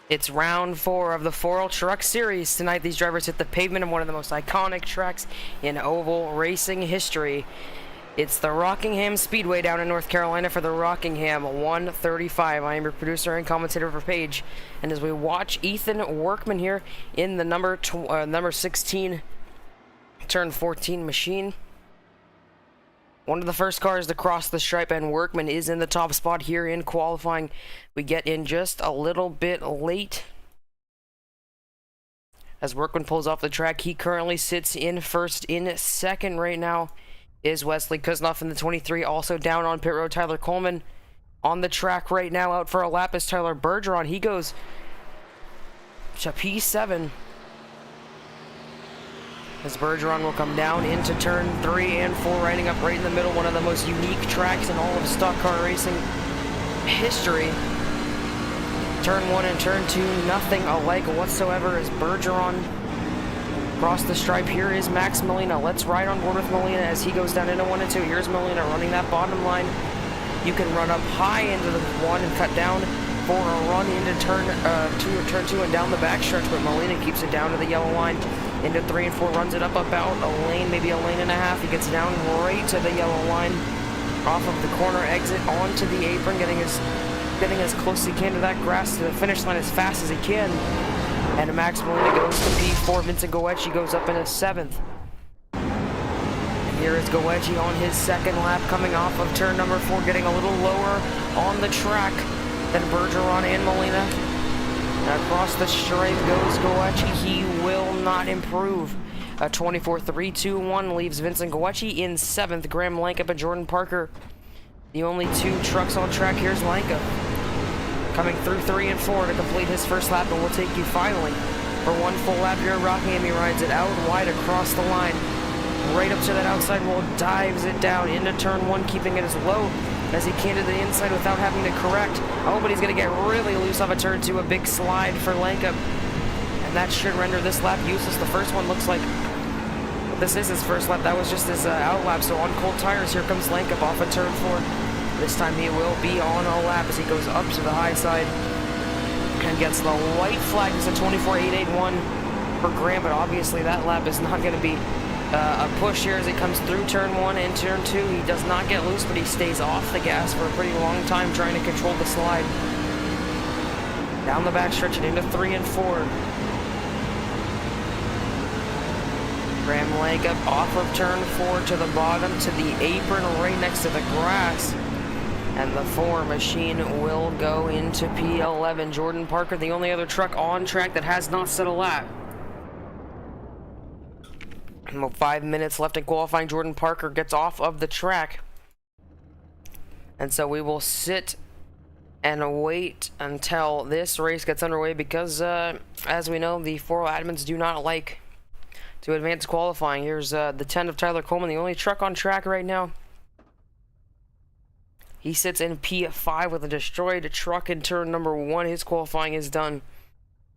It's round 4 of the FORL Truck Series. Tonight, these drivers hit the pavement of one of the most iconic tracks in oval racing history. It's the Rockingham Speedway down in North Carolina for the Rockingham 135. I am your producer and commentator for Paige. And as we watch Ethan Workman here in the number 16, turn 14 machine. One of the first cars to cross the stripe, and Workman is in the top spot here in qualifying. We get in just a little bit late. As Workman pulls off the track, he currently sits in first. In second right now is Wesley Kuznov in the 23. Also down on pit road, Tyler Coleman. On the track right now, out for a lap is Tyler Bergeron. He goes to P7. As Bergeron will come down into turn 3 and 4, riding up right in the middle, one of the most unique tracks in all of stock car racing history. Turn 1 and turn 2, nothing alike whatsoever as Bergeron across the stripe. Here is Max Molina. Let's ride on board with Molina as he goes down into 1 and 2. Here's Molina running that bottom line. You can run up high into the 1 and cut down for a run into turn 2 and down the backstretch, but Molina keeps it down to the yellow line. Into 3 and 4, runs it up about a lane, maybe a lane and a half. He gets down right to the yellow line, off of the corner exit, onto the apron, getting as close as he can to that grass, to the finish line as fast as he can. And Max Molina goes to P4. Vincent Goetsch goes up into 7th. And here is Goetsch on his second lap, coming off of turn number 4, getting a little lower on the track than Bergeron and Molina. Across the stripe goes Goetsch. He will not improve. A 24-3-2-1 leaves Vincent Goetsch in 7th. Graham Lankup and Jordan Parker, the only 2 trucks on track. Here's Lankup coming through 3 and 4 to complete his first lap, and we'll take you finally for one full lap here at Rockingham. He rides it out wide across the line, right up to that outside wall, dives it down into turn 1, keeping it as low as he can to the inside without having to correct. Oh, but he's going to get really loose off a turn 2, a big slide for Lankup. And that should render this lap useless. The first one looks like this is his first lap. That was just his out lap. So on cold tires, here comes Lankup off of turn 4. This time he will be on a lap as he goes up to the high side and gets the white flag. It's a 24-8-8-1 for Graham, but obviously that lap is not going to be a push here as he comes through turn 1 and turn 2. He does not get loose, but he stays off the gas for a pretty long time, trying to control the slide. Down the backstretch and into 3 and 4. Graham Lankup off of turn 4 to the bottom, to the apron, right next to the grass. And the 4 machine will go into P11. Jordan Parker, the only other truck on track that has not set a lap. About 5 minutes left in qualifying. Jordan Parker gets off of the track. And so we will sit and wait until this race gets underway because, as we know, the FORL admins do not like to advance qualifying. Here's the 10 of Tyler Coleman, the only truck on track right now. He sits in P5 with a destroyed truck in turn number 1. His qualifying is done.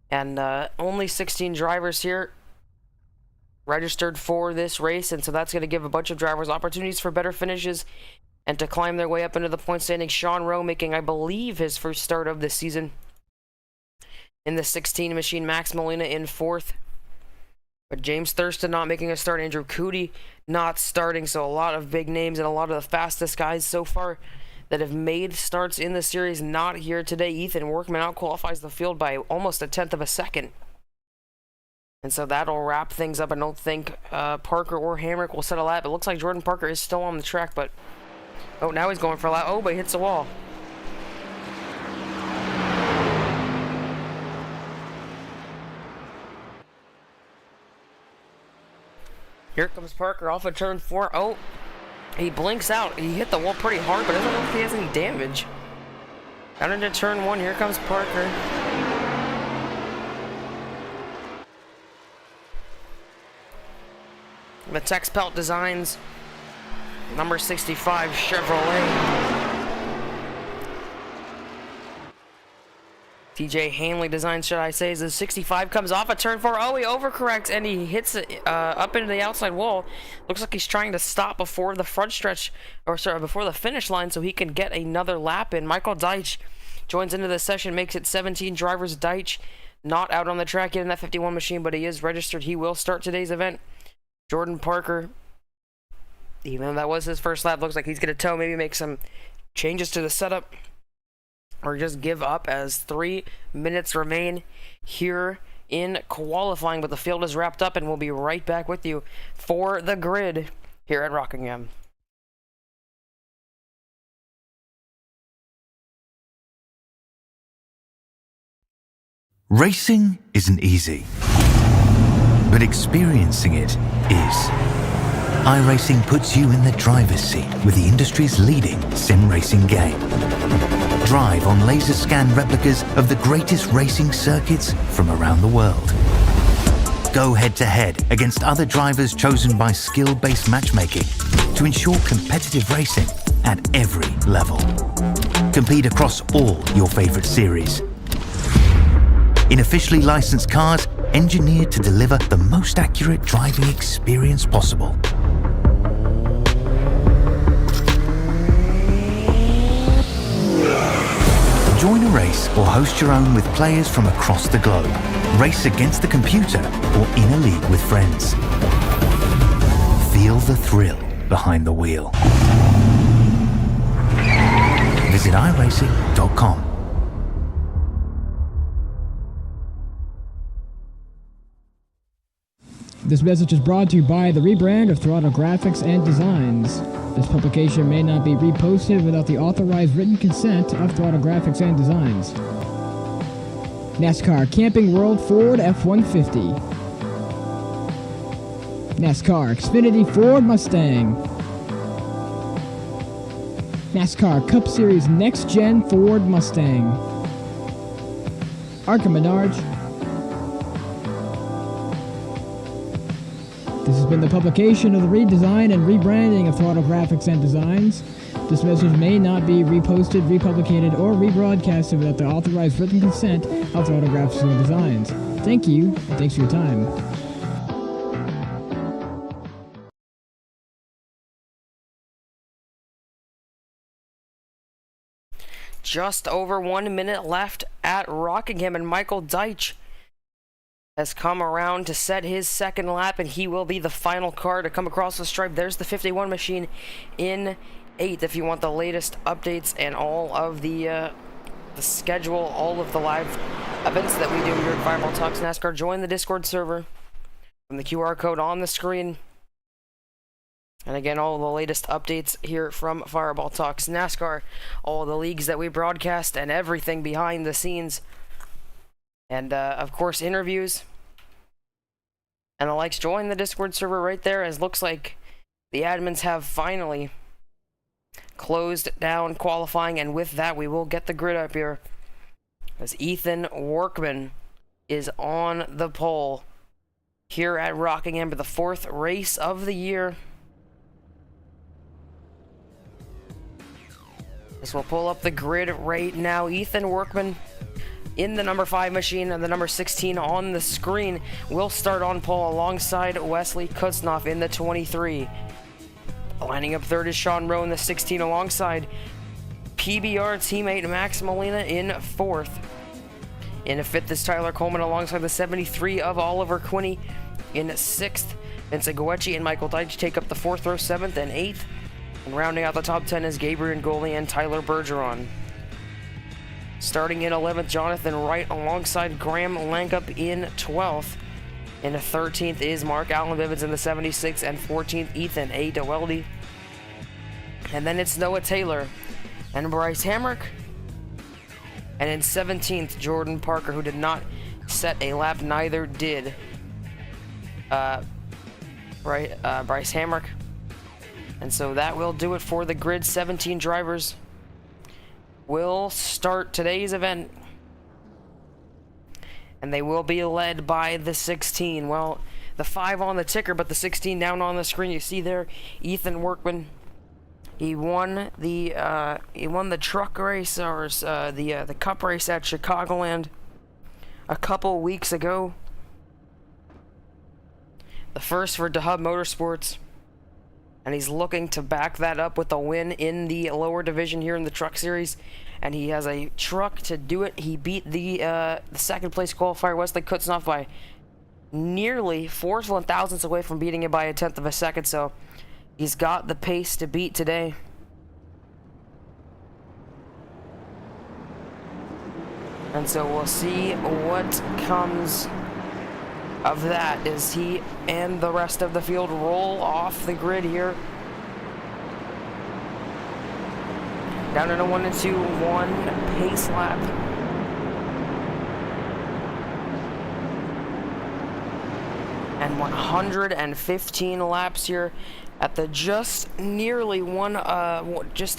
And only 16 drivers here registered for this race, and so that's going to give a bunch of drivers opportunities for better finishes and to climb their way up into the point standings. Sean Rowe making, I believe, his first start of this season in the 16 machine. Max Molina in 4th, but James Thurston not making a start. Andrew Cootie not starting, so a lot of big names and a lot of the fastest guys so far that have made starts in the series not here today. Ethan Workman out-qualifies the field by almost a 1/10 of a second. And so that'll wrap things up. I don't think Parker or Hamrick will set a lap. It looks like Jordan Parker is still on the track, but... Oh, now he's going for a lap. Oh, but he hits the wall. Here comes Parker off of turn 4. Oh, he blinks out. He hit the wall pretty hard, but I don't know if he has any damage. Down into turn 1. Here comes Parker. The Tex Pelt Designs number 65 Chevrolet. TJ Hanley Designs, should I say, as the 65 comes off a turn 4. Oh, he overcorrects and he hits it up into the outside wall. Looks like he's trying to stop before the front stretch, or sorry, before the finish line, so he can get another lap in. Michael Deitch joins into the session, makes it 17 drivers. Deitch not out on the track yet in that 51 machine, but he is registered. He will start today's event. Jordan Parker, even though that was his first lap, looks like he's going to tow, maybe make some changes to the setup, or just give up as 3 minutes remain here in qualifying. But the field is wrapped up, and we'll be right back with you for the grid here at Rockingham. Racing isn't easy, but experiencing it is. iRacing puts you in the driver's seat with the industry's leading sim racing game. Drive on laser scan replicas of the greatest racing circuits from around the world. Go head-to-head against other drivers chosen by skill-based matchmaking to ensure competitive racing at every level. Compete across all your favorite series in officially licensed cars engineered to deliver the most accurate driving experience possible. Join a race or host your own with players from across the globe. Race against the computer or in a league with friends. Feel the thrill behind the wheel. Visit iRacing.com. This message is brought to you by the rebrand of Throttle Graphics and Designs. This publication may not be reposted without the authorized written consent of Throttle Graphics and Designs. NASCAR Camping World Ford F-150. NASCAR Xfinity Ford Mustang. NASCAR Cup Series Next-Gen Ford Mustang. Arca Menards. This has been the publication of the redesign and rebranding of Throttle Graphics and Designs. This message may not be reposted, republicated, or rebroadcasted without the authorized written consent of Throttle Graphics and Designs. Thank you, and thanks for your time. Just over 1 minute left at Rockingham, and Michael Deitch has come around to set his second lap, and he will be the final car to come across the stripe. There's the 51 machine in 8th. If you want the latest updates and all of the schedule, all of the live events that we do here at Fireball Talks NASCAR, join the Discord server from the QR code on the screen. And again, all the latest updates here from Fireball Talks NASCAR, all the leagues that we broadcast and everything behind the scenes. And, of course, interviews and the likes. Join the Discord server right there, as looks like the admins have finally closed down qualifying. And with that, we will get the grid up here, as Ethan Workman is on the pole here at Rockingham for the 4th race of the year. This will pull up the grid right now. Ethan Workman in the number 5 machine, and the number 16 on the screen will start on pole alongside Wesley Kutznoff in the 23. Lining up third is Sean Rowe in the 16 alongside PBR teammate Max Molina in 4th. In 5th is Tyler Coleman alongside the 73 of Oliver Quinney in 6th. Vincent Goetzky and Michael Deitch take up the 4th row, 7th and 8th. And rounding out the top 10 is Gabriel Ngoli and Tyler Bergeron. Starting in 11th, Jonathan Wright alongside Graham Lankup in 12th. In 13th is Mark Allen Vivens in the 76th, and 14th, Ethan A. DeWeldy. And then it's Noah Taylor and Bryce Hamrick. And in 17th, Jordan Parker, who did not set a lap, neither did Bryce Hamrick. And so that will do it for the grid. 17 drivers will start today's event, and they will be led by the 16. Well, the 5 on the ticker, but the 16 down on the screen. You see there, Ethan Workman. He won the truck race, or the Cup race at Chicagoland a couple weeks ago. The first for DeHub Motorsports. and he's looking to back that up with a win in the lower division here in the Truck Series. And he has a truck to do it. He beat the second place qualifier Wesley Kutznoff by nearly 4/1000ths away from beating him by a 1/10 of a second. So he's got the pace to beat today. And so we'll see what comes of that as he and the rest of the field roll off the grid here. Down in a 1 and 2, 1 pace lap. And 115 laps here at the just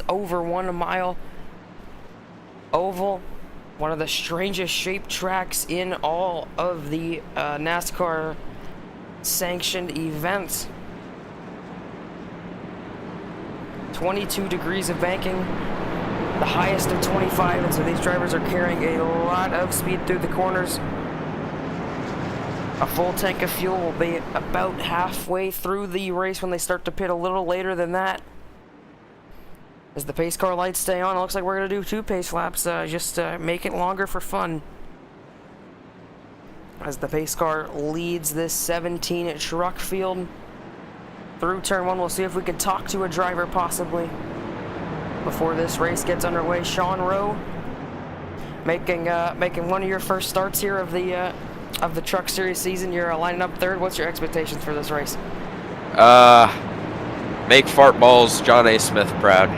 over 1 mile oval. One of the strangest shaped tracks in all of the NASCAR sanctioned events. 22 degrees of banking, the highest of 25, and so these drivers are carrying a lot of speed through the corners. A full tank of fuel will be about halfway through the race when they start to pit, a little later than that. As the pace car lights stay on, it looks like we're going to do 2 pace laps, just to make it longer for fun. As the pace car leads this 17 truck field through turn 1, we'll see if we can talk to a driver possibly before this race gets underway. Sean Rowe making one of your first starts here of the Truck Series season. You're lining up third. What's your expectations for this race? Make fart balls John A. Smith proud.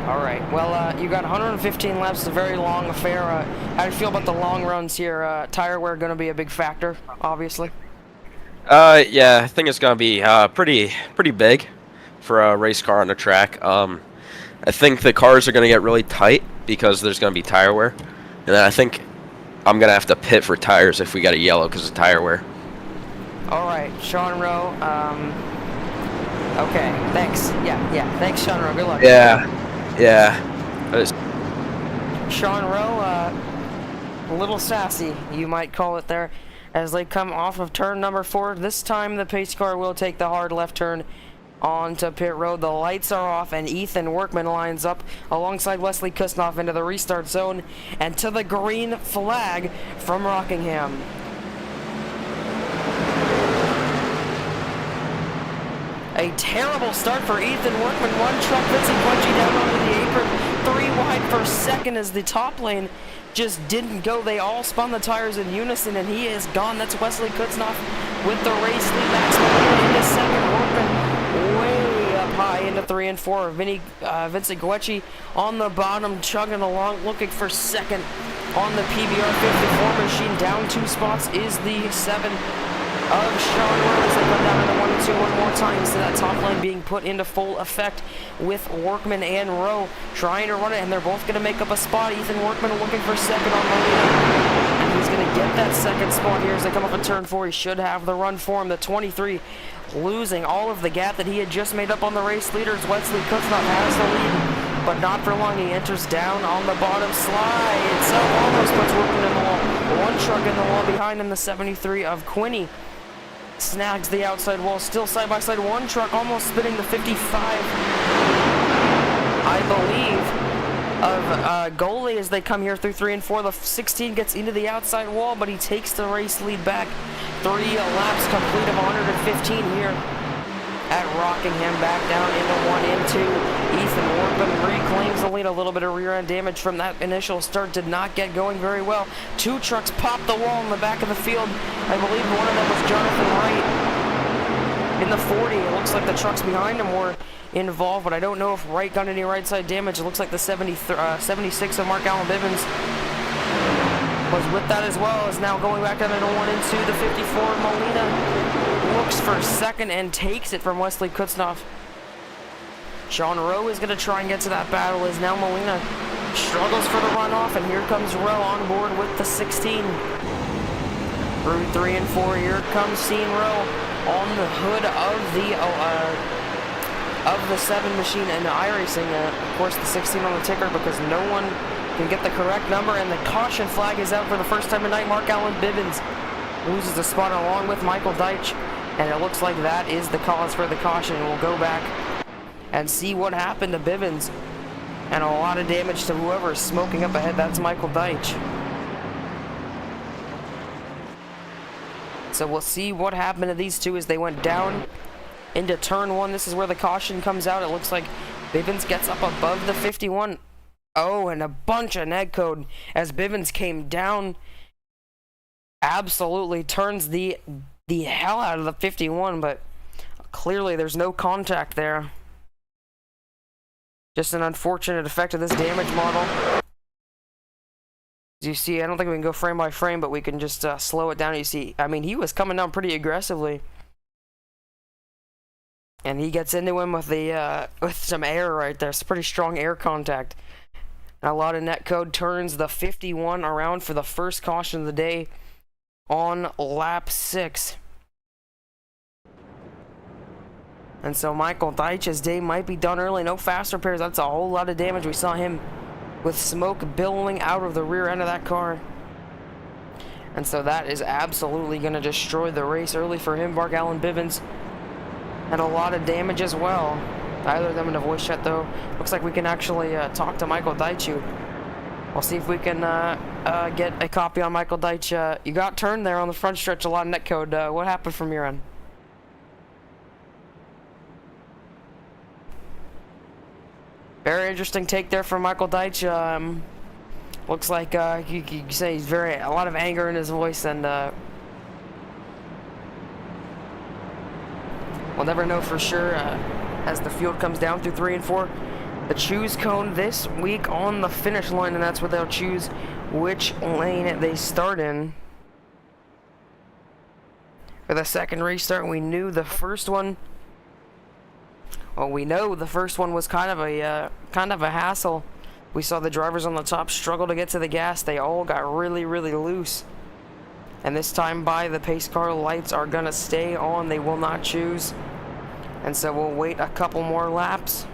All right. Well, you got 115 laps. It's a very long affair. How do you feel about the long runs here? Tire wear going to be a big factor, obviously. Yeah, I think it's going to be pretty big for a race car on the track. I think the cars are going to get really tight because there's going to be tire wear. And then I think I'm going to have to pit for tires if we got a yellow because of tire wear. All right, Sean Rowe. Okay, thanks. Yeah, thanks, Sean Rowe. Good luck. Yeah. Sean Rowe, a little sassy, you might call it there, as they come off of turn number 4. This time the pace car will take the hard left turn onto pit road. The lights are off, and Ethan Workman lines up alongside Wesley Kutznoff into the restart zone and to the green flag from Rockingham. A terrible start for Ethan Workman. One truck, Vincent Quenchi down onto the apron. 3 wide for second as the top lane just didn't go. They all spun the tires in unison, and he is gone. That's Wesley Kutznoff with the race lead. Max Molina into second. Workman way up high into 3 and 4. Vincent Guecci on the bottom, chugging along, looking for second on the PBR 54 machine. Down 2 spots is the 7 of Sean Rowe as they come down into 1 and 2 one more time. So that top lane being put into full effect with Workman and Rowe trying to run it, and they're both going to make up a spot. Ethan Workman looking for second on Molina, and he's going to get that second spot here as they come up in turn 4. He should have the run for him. The 23 losing all of the gap that he had just made up on the race leaders. Wesley Kutznoff has the lead, but not for long. He enters down on the bottom slide. So almost puts Workman in the wall. One truck in the wall behind him, the 73 of Quinney. Snags the outside wall, still side by side. One truck almost spinning the 55, I believe, of Gole as they come here through 3 and 4. The 16 gets into the outside wall, but he takes the race lead back. 3 laps complete of 115 here at Rockingham. Back down into 1 and 2. Ethan Workman reclaims the lead. A little bit of rear end damage from that initial start. Did not get going very well. 2 trucks popped the wall in the back of the field. I believe one of them was Jonathan Wright in the 40. It looks like the trucks behind him were involved, but I don't know if Wright got any right side damage. It looks like the 76 of Mark Allen Bivens was with that as well. Is now going back down into 1 and 2. The 54 Molina looks for second and takes it from Wesley Kutznoff. Sean Rowe is going to try and get to that battle as now Molina struggles for the runoff, and here comes Rowe on board with the 16. Through 3 and 4, here comes Sean Rowe on the hood of the 7 machine and the iRacing. Of course, the 16 on the ticker because no one can get the correct number, and the caution flag is out for the first time tonight. Mark Allen Bivens loses a spot along with Michael Deitch And it looks like that is the cause for the caution. We'll go back and see what happened to Bivens. And a lot of damage to whoever is smoking up ahead. That's Michael Deitch. So we'll see what happened to these two as they went down into turn 1. This is where the caution comes out. It looks like Bivens gets up above the 51. Oh, and a bunch of netcode as Bivens came down. Absolutely turns the hell out of the 51, but clearly there's no contact there. Just an unfortunate effect of this damage model. As you see, I don't think we can go frame by frame, but we can just slow it down. You see, I mean, he was coming down pretty aggressively. And he gets into him with with some air right there. It's pretty strong air contact. And a lot of netcode turns the 51 around for the first caution of the day on lap 6. And so Michael Deitch's day might be done early. No fast repairs. That's a whole lot of damage. We saw him with smoke billowing out of the rear end of that car. And so that is absolutely going to destroy the race early for him. Mark Allen Bivens had a lot of damage as well. Either of them in a voice chat, though. Looks like we can actually talk to Michael Deitch. We'll see if we can get a copy on Michael Deitch. You got turned there on the front stretch. A lot of netcode. What happened from your end? Very interesting take there from Michael Deitch. Looks like you could say he's a lot of anger in his voice, and we'll never know for sure as the field comes down through 3 and 4. The choose cone this week on the finish line, and that's where they'll choose which lane they start in. For the second restart, we knew the first one. Well, we know the first one was kind of a hassle. We saw the drivers on the top struggle to get to the gas. They all got really, really loose. And this time by, the pace car lights are gonna stay on. They will not choose. And so we'll wait a couple more laps.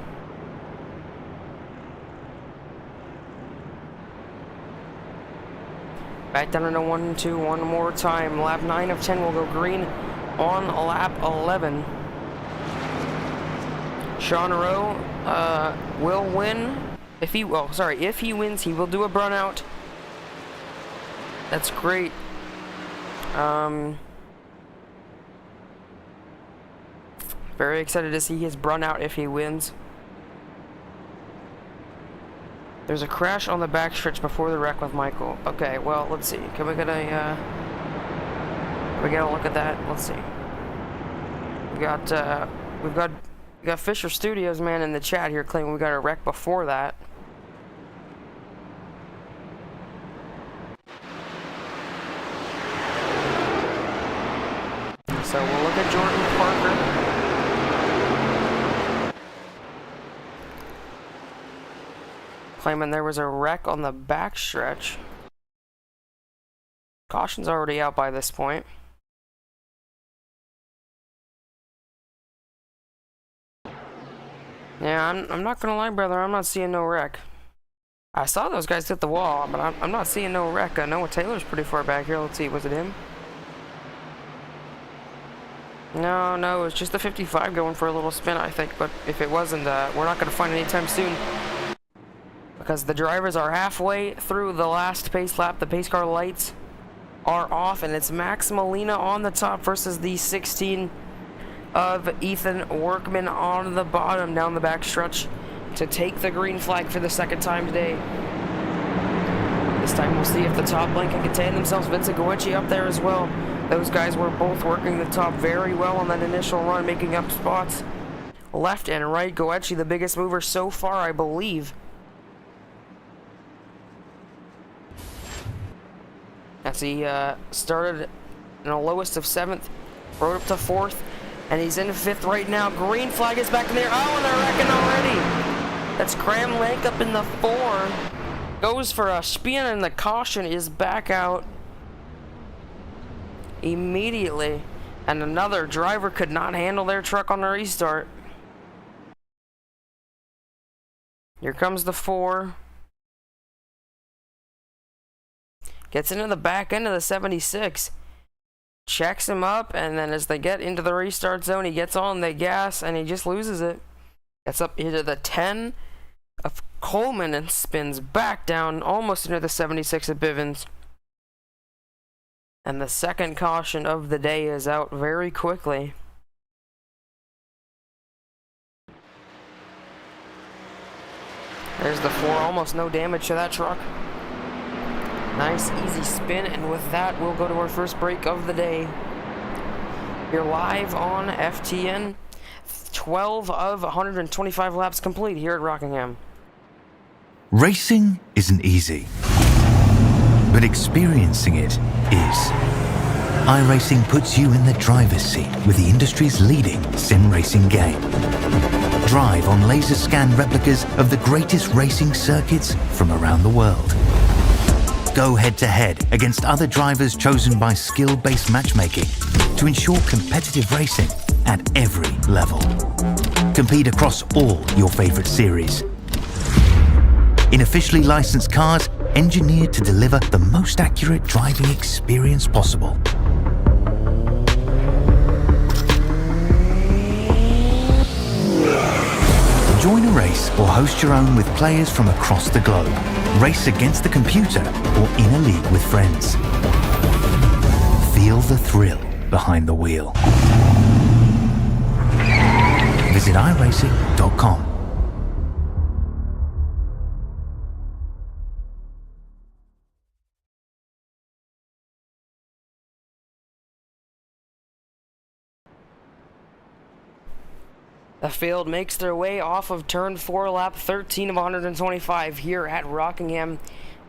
Back down into 1 and 2 one more time. Lap 9 of 10 will go green on lap 11. Sean Rowe will win. If he wins, he will do a burnout. That's great. Very excited to see his burnout if he wins. There's a crash on the backstretch before the wreck with Michael. Okay, well, let's see. Can we get a look at that? Let's see. We've got Fisher Studios man in the chat here claiming we got a wreck before that. So we'll look at Jordan Parker. Claiming there was a wreck on the backstretch. Caution's already out by this point. Yeah, I'm not gonna lie, brother. I'm not seeing no wreck. I saw those guys hit the wall, but I'm not seeing no wreck. Noah Taylor's pretty far back here. Let's see, was it him? No, it was just the 55 going for a little spin, I think. But if it wasn't, we're not gonna find it anytime soon. Because the drivers are halfway through the last pace lap. The pace car lights are off, and it's Max Molina on the top versus the 16 of Ethan Workman on the bottom down the backstretch to take the green flag for the second time today. This time we'll see if the top lane can contain themselves. Vincent Goechi up there as well. Those guys were both working the top very well on that initial run, making up spots left and right. Goechi, the biggest mover so far, I believe. As he started in the lowest of 7th, rode up to 4th, and he's in 5th right now. Green flag is back in there. Oh, and they're wrecking already. That's Graham Lake up in the 4. Goes for a spin, and the caution is back out immediately. And another driver could not handle their truck on the restart. Here comes the 4. Gets into the back end of the 76. checks him up, and then as they get into the restart zone, he gets on the gas, and he just loses it. Gets up into the 10 of Coleman and spins back down almost into the 76 of Bivens. And the second caution of the day is out very quickly. There's the 4, almost no damage to that truck. Nice, easy spin, and with that, we'll go to our first break of the day. You're live on FTN. 12 of 125 laps complete here at Rockingham. Racing isn't easy, but experiencing it is. iRacing puts you in the driver's seat with the industry's leading sim racing game. Drive on laser scan replicas of the greatest racing circuits from around the world. Go head-to-head against other drivers chosen by skill-based matchmaking to ensure competitive racing at every level. Compete across all your favorite series. In officially licensed cars, engineered to deliver the most accurate driving experience possible. Join a race or host your own with players from across the globe. Race against the computer or in a league with friends. Feel the thrill behind the wheel. Visit iRacing.com. The field makes their way off of turn 4, lap 13 of 125 here at Rockingham.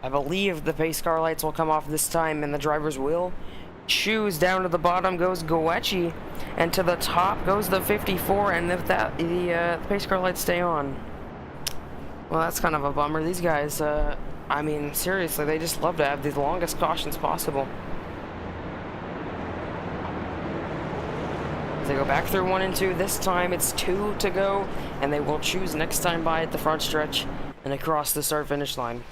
I believe the pace car lights will come off this time, and the drivers will choose. Down to the bottom goes Goechi, and to the top goes the 54, and if that the pace car lights stay on. Well, that's kind of a bummer. These guys, I mean, seriously, they just love to have the longest cautions possible. They go back through 1 and 2. This time it's 2 to go, and they will choose next time by at the front stretch and across the start-finish line.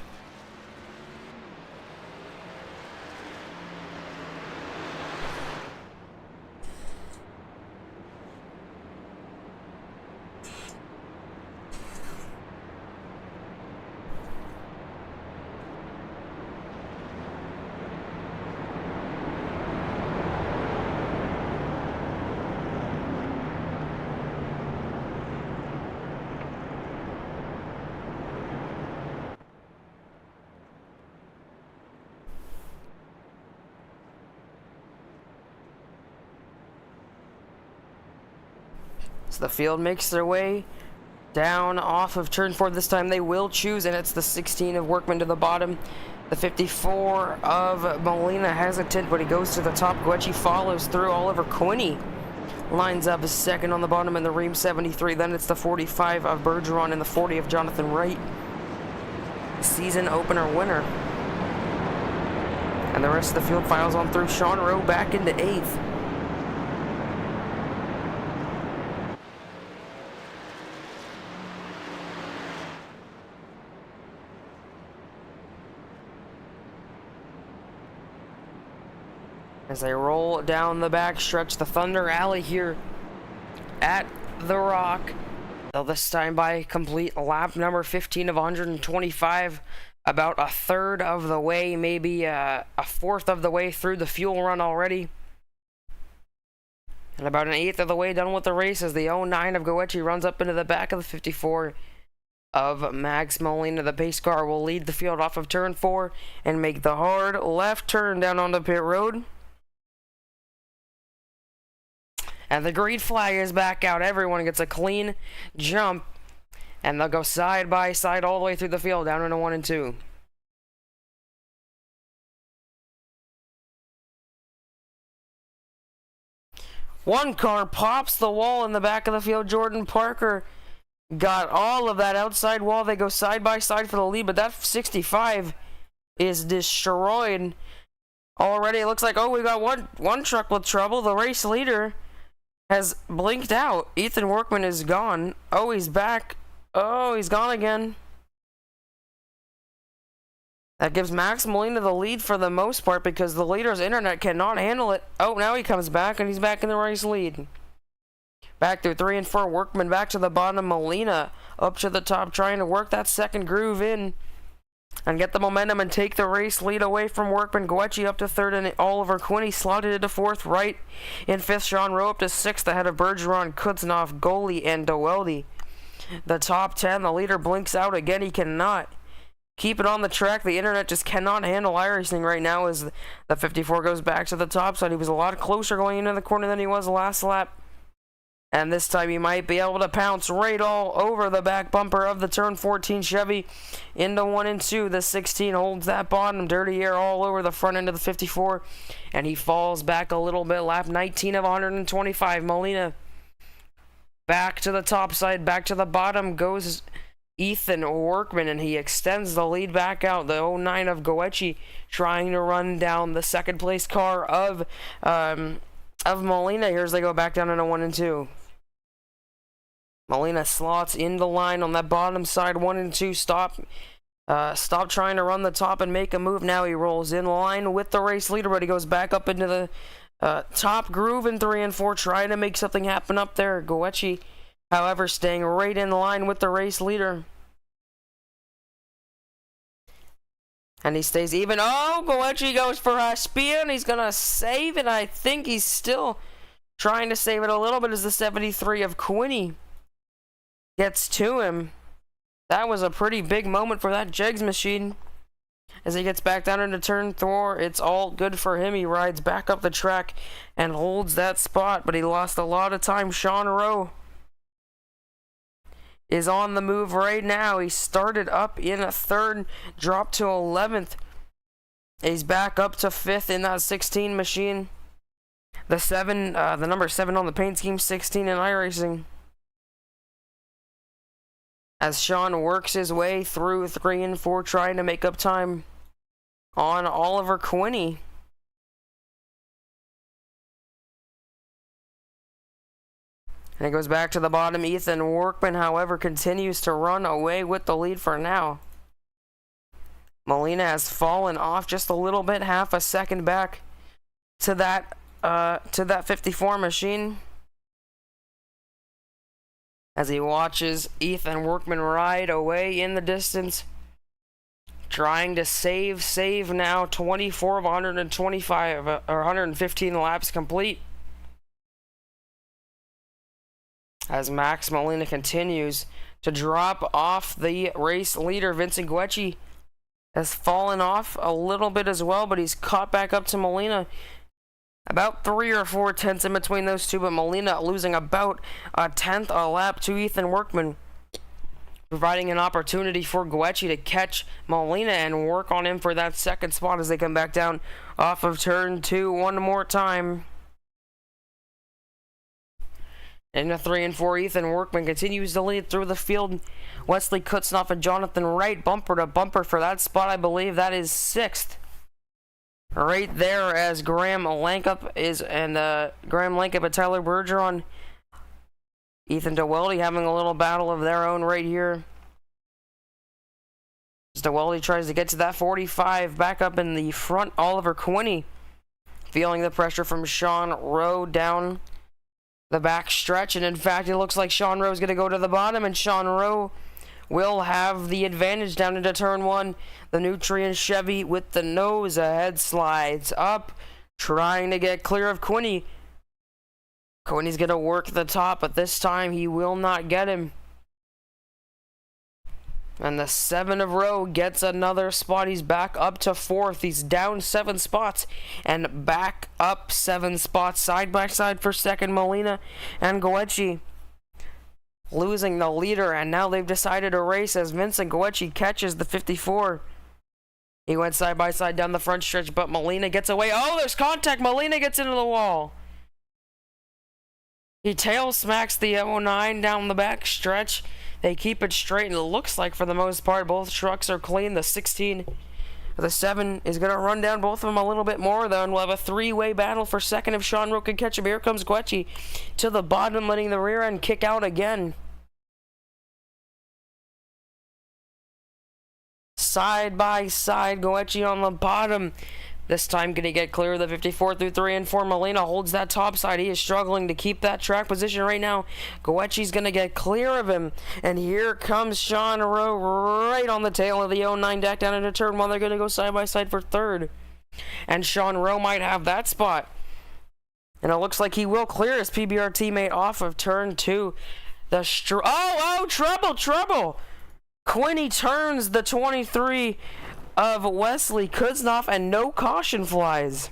So the field makes their way down off of turn 4. This time they will choose, and it's the 16 of Workman to the bottom. The 54 of Molina hesitant, but he goes to the top. Goechi follows through. Oliver Quinney lines up as second on the bottom in the Ream 73. Then it's the 45 of Bergeron and the 40 of Jonathan Wright. Season opener winner. And the rest of the field files on through. Sean Rowe back into 8th. As they roll down the backstretch, the Thunder Alley here at the Rock. They'll this time by complete lap number 15 of 125, about a third of the way, maybe a fourth of the way through the fuel run already. And about an eighth of the way done with the race as the 09 of Goechi runs up into the back of the 54 of Max Molina. The pace car will lead the field off of turn 4 and make the hard left turn down onto pit road. And the green flag is back out. Everyone gets a clean jump. And they'll go side by side all the way through the field, down into 1 and 2. One car pops the wall in the back of the field. Jordan Parker got all of that outside wall. They go side by side for the lead, but that 65 is destroyed already. It looks like, oh, we got one truck with trouble. The race leader has blinked out. Ethan Workman is gone. Oh, he's back. Oh, he's gone again. That gives Max Molina the lead for the most part because the leader's internet cannot handle it. Oh, now he comes back and he's back in the race lead. Back through 3 and 4, Workman back to the bottom, Molina up to the top trying to work that second groove in and get the momentum and take the race lead away from Workman. Goechi up to 3rd and Oliver Quinney slotted into 4th, right in 5th. Sean Rowe up to 6th ahead of Bergeron, Kuznov, Goli, and Doeldi. The top 10, the leader blinks out again. He cannot keep it on the track. The internet just cannot handle iRacing right now as the 54 goes back to the top side. He was a lot closer going into the corner than he was last lap. And this time he might be able to pounce right all over the back bumper of the turn 14 Chevy into 1 and 2. The 16 holds that bottom. Dirty air all over the front end of the 54. And he falls back a little bit. Lap 19 of 125. Molina back to the top side. Back to the bottom goes Ethan Workman. And he extends the lead back out. The 09 of Goechi trying to run down the second place car of Molina. Here's they go back down into 1 and 2. Molina slots in the line on that bottom side, 1 and 2. Stop trying to run the top and make a move. Now he rolls in line with the race leader, but he goes back up into the top groove in 3 and 4, trying to make something happen up there. Goechi, however, staying right in line with the race leader. And he stays even. Oh, Goechi goes for a spin. He's going to save it. I think he's still trying to save it a little bit as the 73 of Quinney gets to him. That was a pretty big moment for that Jegs machine. As he gets back down into turn 4, it's all good for him. He rides back up the track and holds that spot, but he lost a lot of time. Sean Rowe is on the move right now. He started up in 3rd, dropped to 11th. He's back up to 5th in that 16 machine. The number 7 on the paint scheme, 16 in iRacing. As Sean works his way through 3 and 4, trying to make up time on Oliver Quinney. And it goes back to the bottom. Ethan Workman, however, continues to run away with the lead for now. Molina has fallen off just a little bit, half a second back to that 54 machine. As he watches Ethan Workman ride away in the distance, trying to save now. 24 of 125 or 115 laps complete. As Max Molina continues to drop off the race leader. Vincent Guecci has fallen off a little bit as well, but he's caught back up to Molina. About 3 or 4 tenths in between those two, but Molina losing about a tenth a lap to Ethan Workman, providing an opportunity for Guecci to catch Molina and work on him for that second spot as they come back down off of turn 2 one more time. In the 3 and 4, Ethan Workman continues to lead through the field. Wesley Kutznoff and Jonathan Wright bumper to bumper for that spot. I believe that is 6th. Right there as Graham Lankup and Tyler Bergeron. Ethan DeWeldy having a little battle of their own right here. As DeWeldy tries to get to that 45, back up in the front, Oliver Quinney feeling the pressure from Sean Rowe down the back stretch, and in fact it looks like Sean Rowe is going to go to the bottom, and Sean Rowe will have the advantage down into turn 1. The Nutrien Chevy with the nose ahead slides up, trying to get clear of Quinney. Quinney's going to work the top, but this time he will not get him. And the 7 of Rowe gets another spot. He's back up to 4th. He's down 7 spots and back up 7 spots. Side by side for second, Molina and Guecci losing the leader, and now they've decided to race as Vincent Guecci catches the 54. He went side by side down the front stretch, but Molina gets away. Oh, there's contact. Molina gets into the wall. He tail smacks the 09 down the back stretch. They keep it straight, and it looks like for the most part both trucks are clean. The 16, the 7 is going to run down both of them a little bit more, though, and we'll have a 3-way battle for second if Sean Rowe can catch him. Here comes Guecci to the bottom, letting the rear end kick out again. side by side. Goechi on the bottom. This time going to get clear of the 54 through 3 and 4. Molina holds that top side. He is struggling to keep that track position right now. Goechi's going to get clear of him. And here comes Sean Rowe right on the tail of the 09 deck down into turn 1. They're going to go side by side for third. And Sean Rowe might have that spot. And it looks like he will clear his PBR teammate off of turn 2. Trouble! Quinny turns the 23 of Wesley Kuznov, and no caution flies.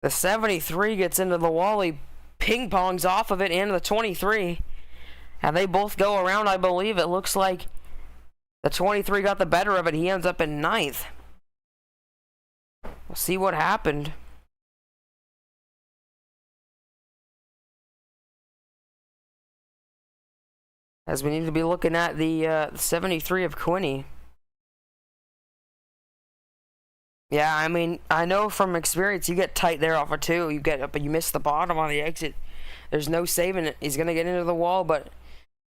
The 73 gets into the wall. He ping-pongs off of it into the 23. And they both go around, I believe. It looks like the 23 got the better of it. He ends up in 9th. We'll see what happened. As we need to be looking at the 73 of Quinny. Yeah, I mean, I know from experience you get tight there off of 2. You get up and you miss the bottom on the exit. There's no saving it. He's going to get into the wall, but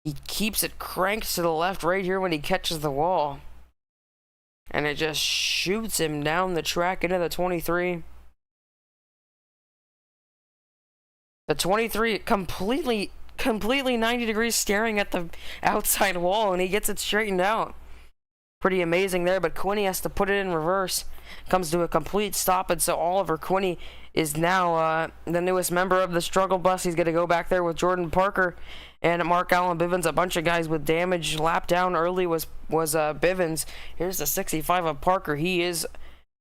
he keeps it cranked to the left right here when he catches the wall. And it just shoots him down the track into the 23. The 23 completely 90 degrees staring at the outside wall, and he gets it straightened out. Pretty amazing there, but Quinny has to put it in reverse. Comes to a complete stop, and so Oliver Quinny is now the newest member of the struggle bus. He's going to go back there with Jordan Parker and Mark Allen Bivens. A bunch of guys with damage. Lap down early was Bivens. Here's the 65 of Parker. He is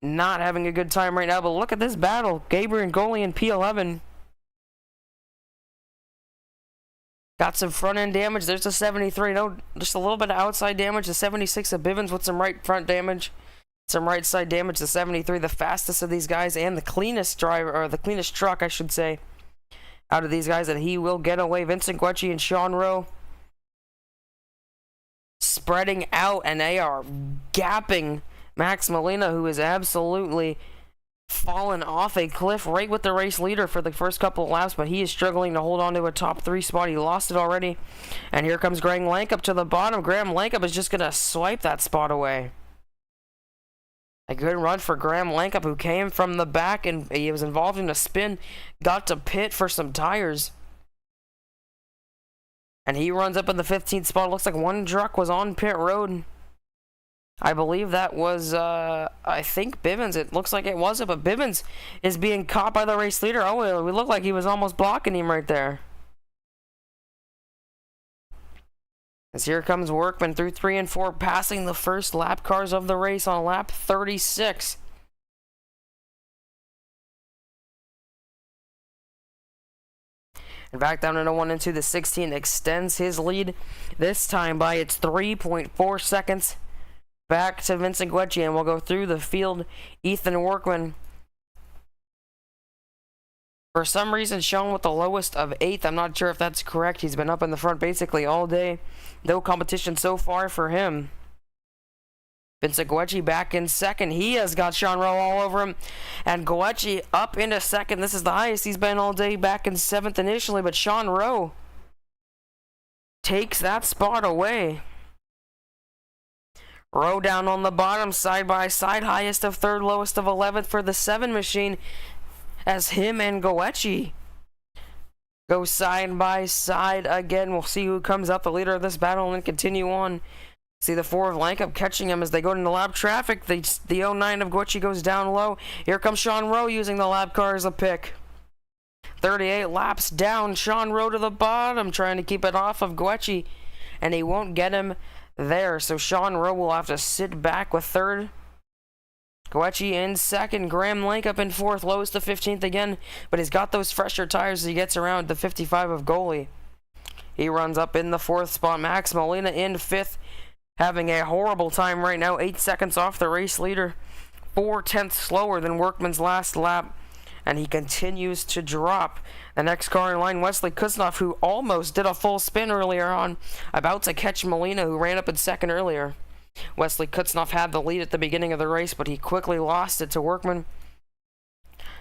not having a good time right now, but look at this battle. Gabriel Goli and P11. Got some front end damage. There's a 73. No, just a little bit of outside damage. The 76 of Bivens with some right front damage. Some right side damage. The 73, the fastest of these guys and the cleanest driver, or the cleanest truck, I should say, out of these guys, that he will get away. Vincent Guecci and Sean Rowe spreading out, and they are gapping Max Molina, who is absolutely fallen off a cliff right with the race leader for the first couple of laps, but he is struggling to hold on to a top 3 spot. He lost it already. And here comes Graham Lankup to the bottom. Graham Lankup is just going to swipe that spot away. A good run for Graham Lankup, who came from the back and he was involved in a spin, got to pit for some tires. And he runs up in the 15th spot. Looks like one truck was on pit road. I believe that was, I think Bivens. It looks like it wasn't, but Bivens is being caught by the race leader. Oh, we look like he was almost blocking him right there. As here comes Workman through 3 and 4, passing the first lap cars of the race on lap 36. And back down into 1 and 2, the 16 extends his lead, this time by its 3.4 seconds. Back to Vincent Guecci, and we'll go through the field. Ethan Workman, for some reason, shown with the lowest of 8th. I'm not sure if that's correct. He's been up in the front basically all day. No competition so far for him. Vincent Guecci back in 2nd. He has got Sean Rowe all over him. And Guecci up into 2nd. This is the highest he's been all day, back in 7th initially. But Sean Rowe takes that spot away. Rowe down on the bottom, side by side, highest of 3rd, lowest of 11th for the 7 machine, as him and Guecci go side by side again. We'll see who comes out the leader of this battle and then continue on. See the 4 of Lankup catching him as they go into lap traffic. The 09 of Guecci goes down low. Here comes Sean Rowe using the lap car as a pick. 38 laps down, Sean Rowe to the bottom, trying to keep it off of Guecci, and he won't get him there, so Sean Rowe will have to sit back with 3rd. Guecci in 2nd. Graham Lankup in 4th, lowest of 15th again, but he's got those fresher tires as he gets around the 55 of Goalie. He runs up in the 4th spot. Max Molina in 5th, having a horrible time right now, 8 seconds off the race leader, 4/10 slower than Workman's last lap, and he continues to drop. The next car in line, Wesley Kuznov, who almost did a full spin earlier on, about to catch Molina, who ran up in 2nd earlier. Wesley Kuznov had the lead at the beginning of the race, but he quickly lost it to Workman.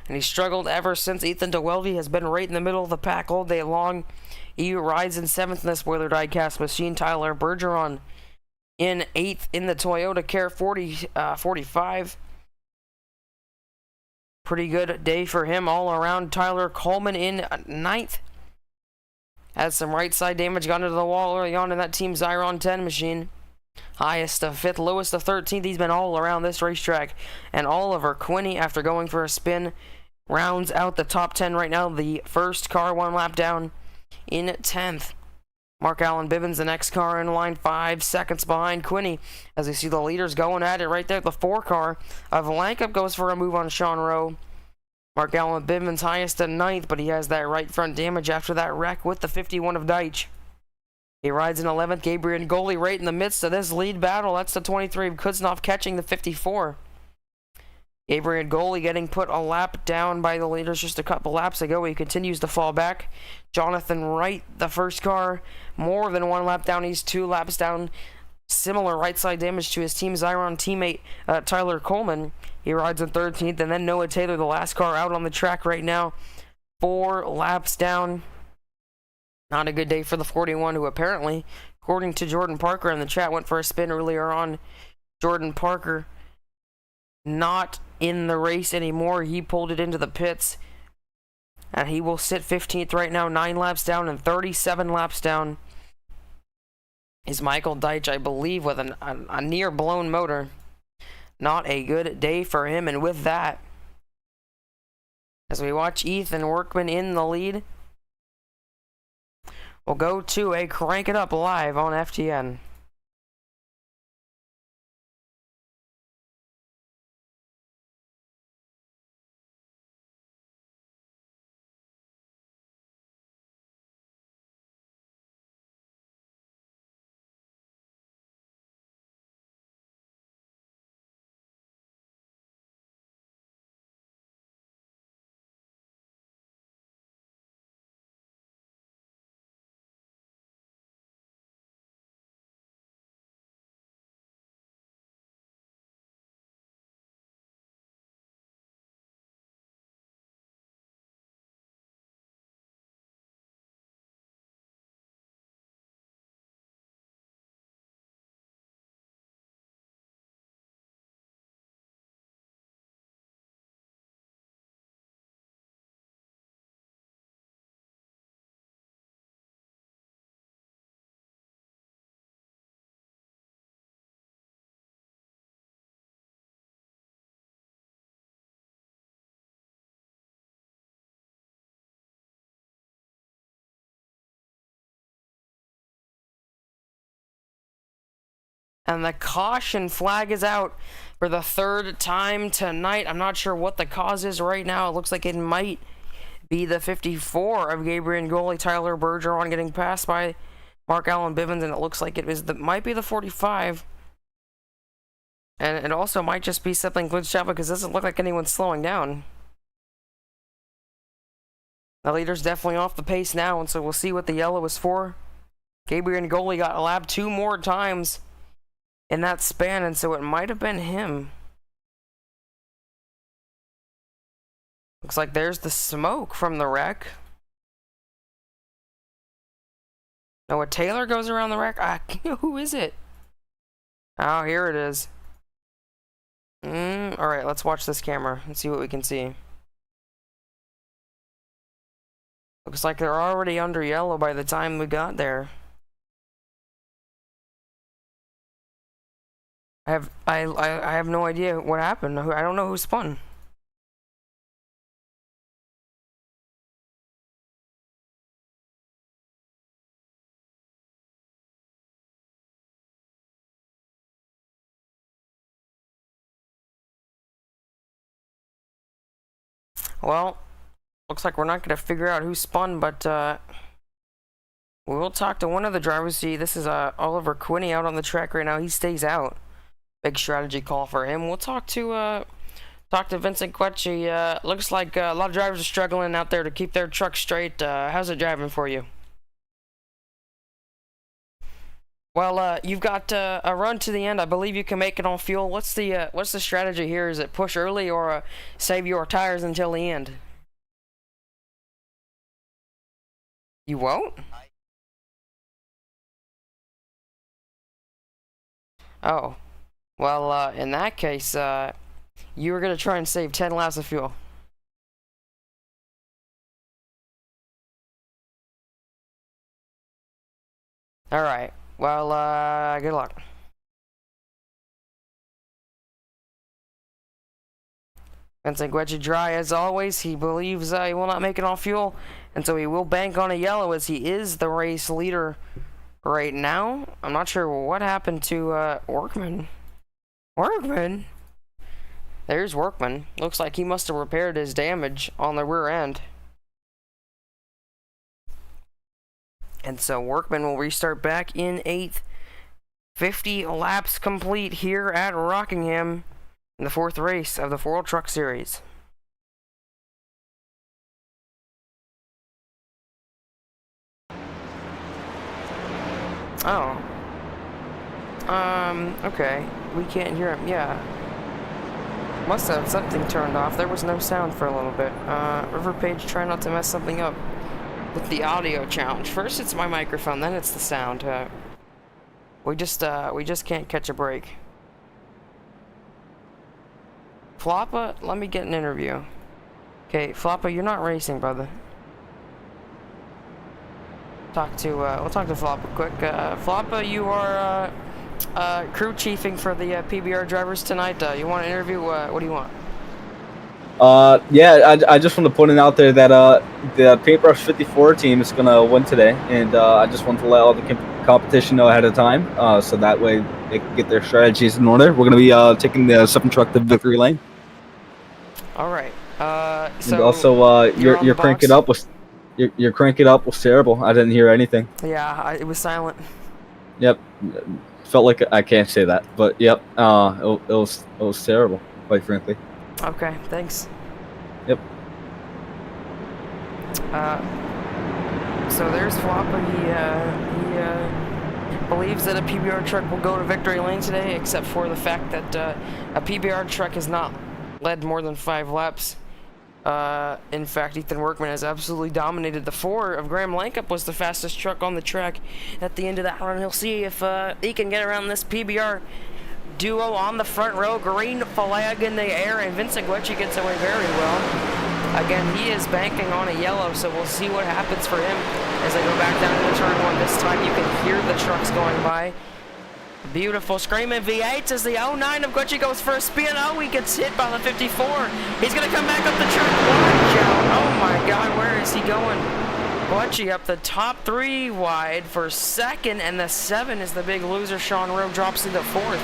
And he struggled ever since. Ethan DeWelvey has been right in the middle of the pack all day long. He rides in 7th in the spoiler diecast machine. Tyler Bergeron in 8th in the Toyota Care 45. Pretty good day for him all around. Tyler Coleman in 9th. Had some right side damage, got into the wall early on in that Team Zyron 10 machine. Highest of 5th, lowest of 13th. He's been all around this racetrack. And Oliver Quinney, after going for a spin, rounds out the top 10 right now. The first car 1 lap down in 10th. Mark Allen Bivens, the next car in line, 5 seconds behind Quinney. As you see the leaders going at it right there. The 4 car of Lankup goes for a move on Sean Rowe. Mark Allen Bivens highest at 9th, but he has that right front damage after that wreck with the 51 of Deitch. He rides in 11th. Gabriel Goli right in the midst of this lead battle. That's the 23 of Kuznov catching the 54. Gabriel Goli getting put a lap down by the leaders just a couple laps ago. He continues to fall back. Jonathan Wright, the first car, more than 1 lap down. He's 2 laps down. Similar right side damage to his Team Zyron teammate Tyler Coleman. He rides in 13th. And then Noah Taylor, the last car out on the track right now, 4 laps down. Not a good day for the 41, who apparently, according to Jordan Parker in the chat, went for a spin earlier on. Jordan Parker not in the race anymore. He pulled it into the pits. And he will sit 15th right now, 9 laps down and 37 laps down. Is Michael Deitch, I believe, with a near blown motor. Not a good day for him. And with that, as we watch Ethan Workman in the lead, we'll go to a Crank It Up live on FTN. And the caution flag is out for the 3rd time tonight. I'm not sure what the cause is right now. It looks like it might be the 54 of Gabriel Goli, Tyler Bergeron, getting passed by Mark Allen Bivens, and it looks like it might be the 45. And it also might just be something glitched out because it doesn't look like anyone's slowing down. The leader's definitely off the pace now, and so we'll see what the yellow is for. Gabriel Goli got a lap 2 more times in that span, and so it might have been him. Looks like there's the smoke from the wreck. Noah Taylor goes around the wreck. Who is it? Oh, here it is. Alright, let's watch this camera and see what we can see. Looks like they're already under yellow by the time we got there. I have no idea what happened. I don't know who spun. Well, looks like we're not going to figure out who spun, but we'll talk to one of the drivers. See, this is Oliver Quinney out on the track right now. He stays out. Big strategy call for him. We'll talk to Vincent Quetchy. Looks like a lot of drivers are struggling out there to keep their truck straight. How's it driving for you? Well, you've got a run to the end. I believe you can make it on fuel. What's the strategy here? Is it push early or save your tires until the end? You won't? Oh. Well, in that case, you were going to try and save 10 laps of fuel. Alright. Well, good luck. Vincent Guecci dry as always. He believes he will not make it on fuel, and so he will bank on a yellow as he is the race leader right now. I'm not sure what happened to Workman. Workman? There's Workman. Looks like he must have repaired his damage on the rear end. And so Workman will restart back in 8th. 50 laps complete here at Rockingham in the 4th race of the FORL Truck Series. Oh. Okay. We can't hear him. Yeah. Must have something turned off. There was no sound for a little bit. River Page, try not to mess something up with the audio challenge. First it's my microphone, then it's the sound. We just can't catch a break. Floppa, let me get an interview. Okay, Floppa, you're not racing, brother. We'll talk to Floppa quick. Floppa, you are crew chiefing for the PBR drivers tonight. You want an interview? What do you want? Yeah, I just want to put it out there that the Paintbrush 54 team is going to win today, and I just want to let all the competition know ahead of time, so that way they can get their strategies in order. We're going to be taking the 7 truck to victory lane. All right. And also, your crank it up was your crank it up was terrible. I didn't hear anything. Yeah, it was silent. Yep, felt like I can't say that, but yep, it was terrible, quite frankly. Okay, thanks. Yep. So there's Floppa. He believes that a PBR truck will go to victory lane today, except for the fact that a PBR truck has not led more than 5 laps. In fact, Ethan Workman has absolutely dominated. The 4 of Graham Lankup was the fastest truck on the track at the end of that run. He'll see if he can get around this PBR duo on the front row. Green flag in the air, and Vincent Guecci gets away very well. Again, he is banking on a yellow, so we'll see what happens for him as they go back down into turn 1. This time you can hear the trucks going by. Beautiful screaming V8s as the 09 of Guecci goes for a spin. Oh, he gets hit by the 54. He's going to come back up the track. Watch out. Oh my God, where is he going? Guecci up the top 3 wide for 2nd, and the 7 is the big loser. Sean Rowe drops into 4th.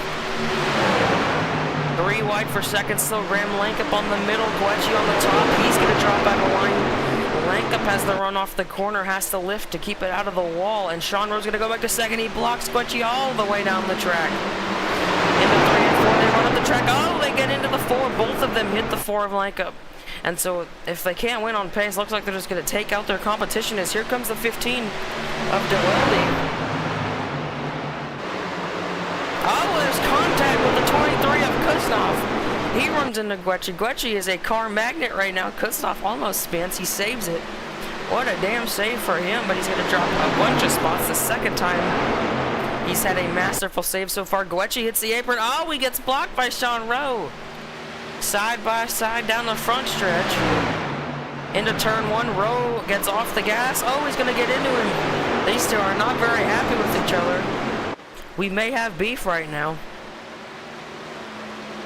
3 wide for 2nd, still Graham Lankup on the middle. Guecci on the top. He's going to drop out of line. Lankup has the run off the corner, has to lift to keep it out of the wall, and Sean Rowe's going to go back to 2nd. He blocks Guecci all the way down the track. Into 3 and 4, they run up the track. Oh, they get into the 4. Both of them hit the 4 of Lankup. And so if they can't win on pace, looks like they're just going to take out their competition, as here comes the 15 of DeWeldy. Oh, there's contact with the 23 of Kuznov. He runs into Guecci. Guecci is a car magnet right now. Kuznov almost spins. He saves it. What a damn save for him, but he's going to drop a bunch of spots the 2nd time. He's had a masterful save so far. Guecci hits the apron. Oh, he gets blocked by Sean Rowe. Side by side down the front stretch. Into turn 1, Rowe gets off the gas. Oh, he's going to get into him. These two are not very happy with each other. We may have beef right now.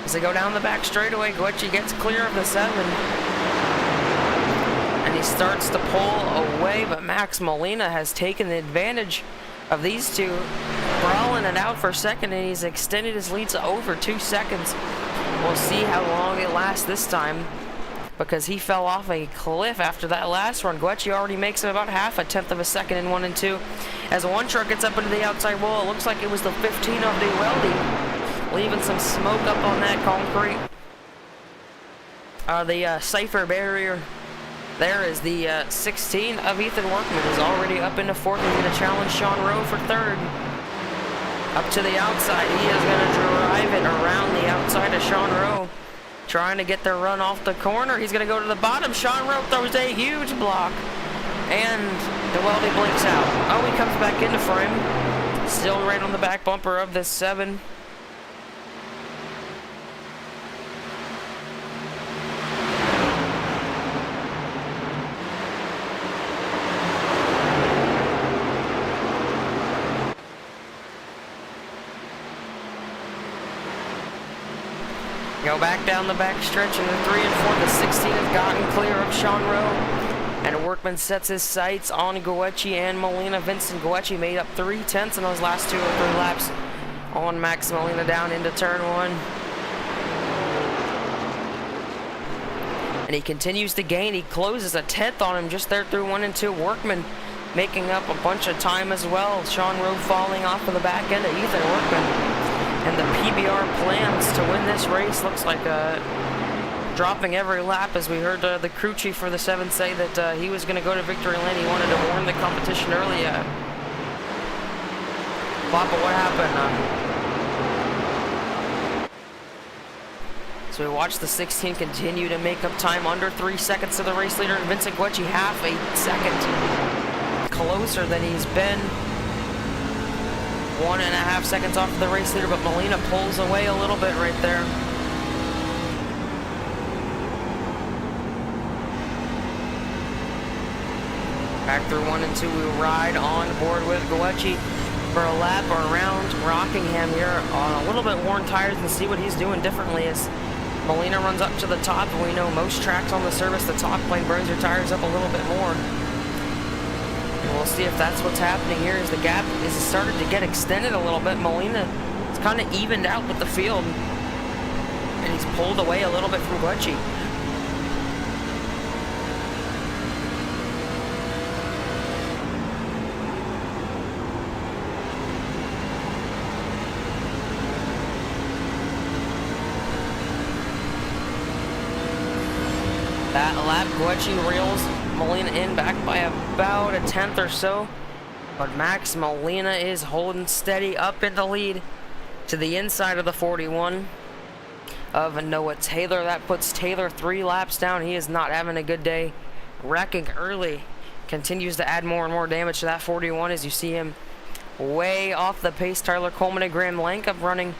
As they go down the back straightaway, Guecci gets clear of the 7. And he starts to pull away, but Max Molina has taken advantage of these two, brawling it out for 2nd, and he's extended his lead to over 2 seconds. We'll see how long it lasts this time, because he fell off a cliff after that last run. Guecci already makes him about half a tenth of a second in 1 and 2. As one truck gets up into the outside wall, it looks like it was the 15 of DeWeldy, leaving some smoke up on that concrete. The safer barrier there is the 16 of Ethan Workman is already up into 4th. He's going to challenge Sean Rowe for 3rd. Up to the outside, he is going to drive it around the outside of Sean Rowe, trying to get the run off the corner. He's going to go to the bottom. Sean Rowe throws a huge block, and DeWeldy blinks out. Oh, he comes back into frame, still right on the back bumper of this 7. Go back down the back stretch in the 3 and 4. The 16 has gotten clear of Sean Rowe. And Workman sets his sights on Goetzee and Molina. Vincent Goetzee made up 3/10 in those last 2 or 3 laps on Max Molina down into turn 1. And he continues to gain. He closes a 10th on him just there through 1 and 2. Workman making up a bunch of time as well. Sean Rowe falling off of the back end of Ethan Workman. And the PBR plans to win this race looks like dropping every lap, as we heard the crew chief for the 7 say that he was going to go to victory lane. He wanted to warn the competition early. Papa, what happened? So we watched the 16 continue to make up time under 3 seconds to the race leader. And Vincent Goetzee half a second closer than he's been. 1.5 seconds off of the race leader, but Molina pulls away a little bit right there. Back through 1 and 2, we ride on board with Goetzee for a lap around Rockingham here on a little bit worn tires, and see what he's doing differently as Molina runs up to the top. And we know most tracks on the service, the top plane burns their tires up a little bit more. And we'll see if that's what's happening here as the gap is started to get extended a little bit. Molina is kind of evened out with the field, and he's pulled away a little bit from Goetzee. That lap, Goetzee reels Molina in back by about a 10th or so. But Max Molina is holding steady up in the lead to the inside of the 41 of Noah Taylor. That puts Taylor 3 laps down. He is not having a good day. Wrecking early. Continues to add more and more damage to that 41 as you see him way off the pace. Tyler Coleman and Graham Lankup running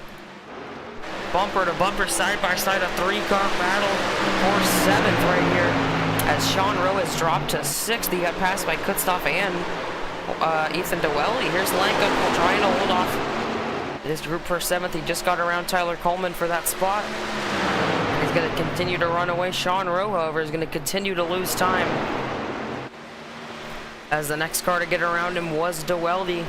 bumper to bumper, side by side, a 3-car battle for 7th right here. As Sean Rowe has dropped to 6th, he got passed by Kutstoff and Ethan Dewelly. Here's Lankup trying to hold off this group for 7th. He just got around Tyler Coleman for that spot. He's going to continue to run away. Sean Rowe, however, is going to continue to lose time, as the next car to get around him was Dewelly.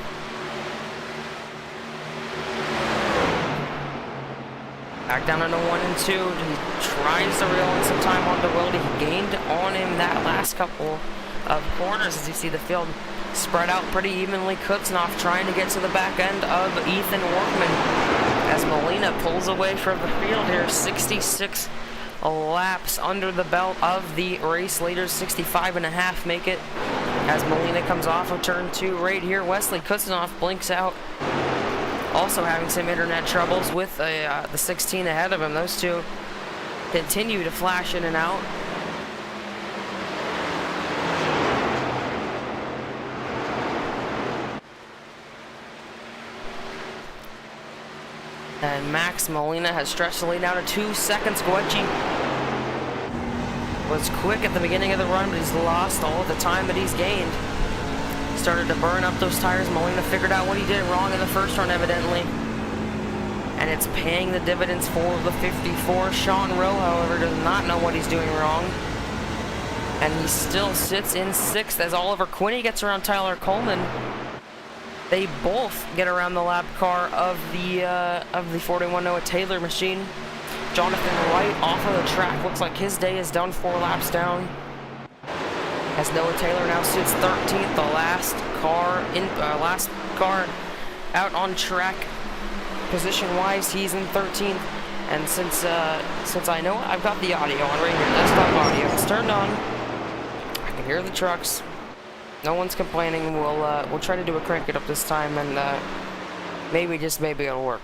Back down into 1 and 2. He tries to reel in some time on Dewelly. He gained on him that last couple of corners as you see the field spread out pretty evenly. Kutstoff trying to get to the back end of Ethan Workman as Molina pulls away from the field here. 66 laps under the belt of the race leaders. 65.5 make it as Molina comes off of turn 2 right here. Wesley Kutstoff blinks out, also having some internet troubles with the 16 ahead of him. Those two continue to flash in and out. And Max Molina has stretched the lead down to 2 seconds. Goetzee was quick at the beginning of the run, but he's lost all of the time that he's gained. Started to burn up those tires. Molina figured out what he did wrong in the first run, evidently, and it's paying the dividends for the 54. Sean Rowe, however, does not know what he's doing wrong, and he still sits in 6th as Oliver Quinney gets around Tyler Coleman. They both get around the lap car of the 41 Noah Taylor machine. Jonathan Wright off of the track. Looks like his day is done, 4 laps down, as Noah Taylor now sits 13th, the last car out on track. Position-wise, he's in 13th. And since I know I've got the audio on right here, desktop audio, it's turned on. I can hear the trucks. No one's complaining. We'll try to do a crank it up this time, and maybe, just maybe, it'll work.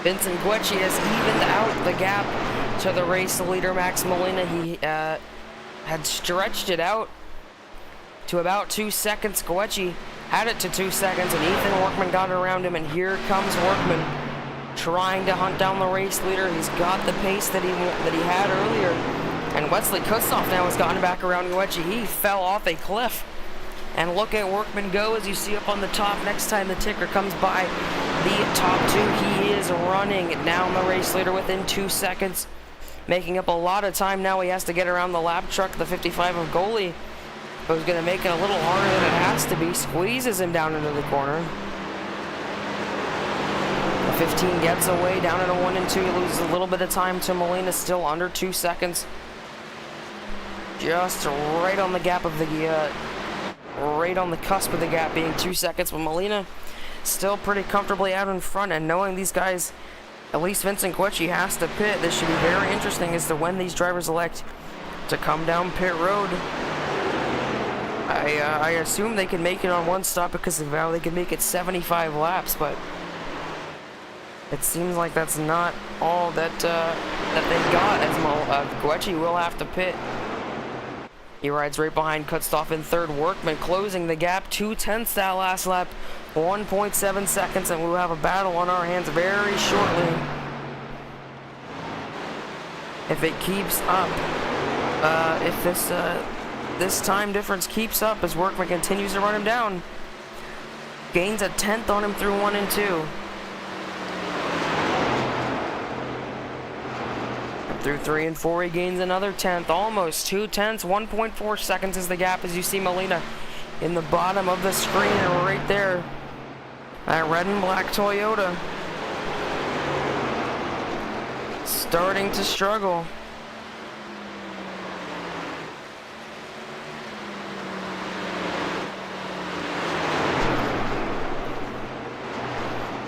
Vincent Guecci has evened out the gap to the race leader, Max Molina. He had stretched it out to about 2 seconds. Guecci had it to 2 seconds, and Ethan Workman got around him, and here comes Workman trying to hunt down the race leader. He's got the pace that he had earlier, and Wesley Kustoff now has gotten back around Guecci. He fell off a cliff, and look at Workman go as you see up on the top. Next time the ticker comes by the top two, he is running down the race leader within 2 seconds, making up a lot of time. Now he has to get around the lap truck, the 55 of Goalie, who's going to make it a little harder than it has to be. Squeezes him down into the corner. The 15 gets away down into 1 and 2. He loses a little bit of time to Molina, still under 2 seconds. Just right on the gap of the, right on the cusp of the gap being 2 seconds, but Molina still pretty comfortably out in front. And knowing these guys, at least Vincent Guecci has to pit, this should be very interesting as to when these drivers elect to come down pit road. I assume they can make it on one stop because of how they can make it 75 laps, but it seems like that's not all that they got, as Guecci will have to pit. He rides right behind Kustoff in third. Workman closing the gap, 2/10 that last lap, 1.7 seconds, and we'll have a battle on our hands very shortly. If it keeps up, if this time difference keeps up as Workman continues to run him down. Gains a 10th on him through 1 and 2. Through 3 and 4, he gains another 10th, almost 2/10, 1.4 seconds is the gap as you see Molina in the bottom of the screen right there. That red and black Toyota starting to struggle.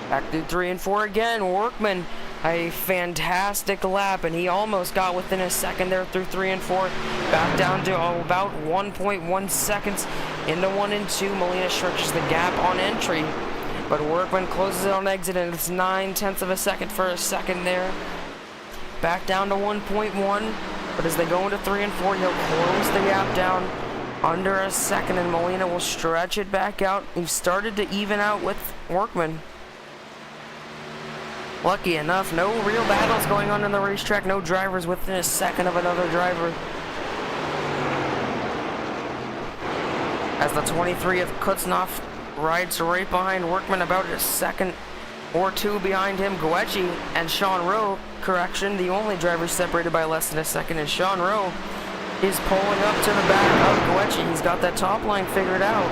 Back through 3 and 4 again. Workman, a fantastic lap, and he almost got within a second there through 3 and 4. Back down to about 1.1 seconds into 1 and 2. Molina stretches the gap on entry, but Workman closes it on exit, and it's 9/10 of a second for a second there. Back down to 1.1, but as they go into 3 and 4, he'll close the gap down under a second, and Molina will stretch it back out. He's started to even out with Workman. Lucky enough, no real battles going on in the racetrack, no drivers within a second of another driver. As the 23 of Kustoff rides right behind Workman, about a second or two behind him. Guecci and Sean Rowe, correction, the only driver separated by less than a second is Sean Rowe, is pulling up to the back of Guecci. He's got that top line figured out.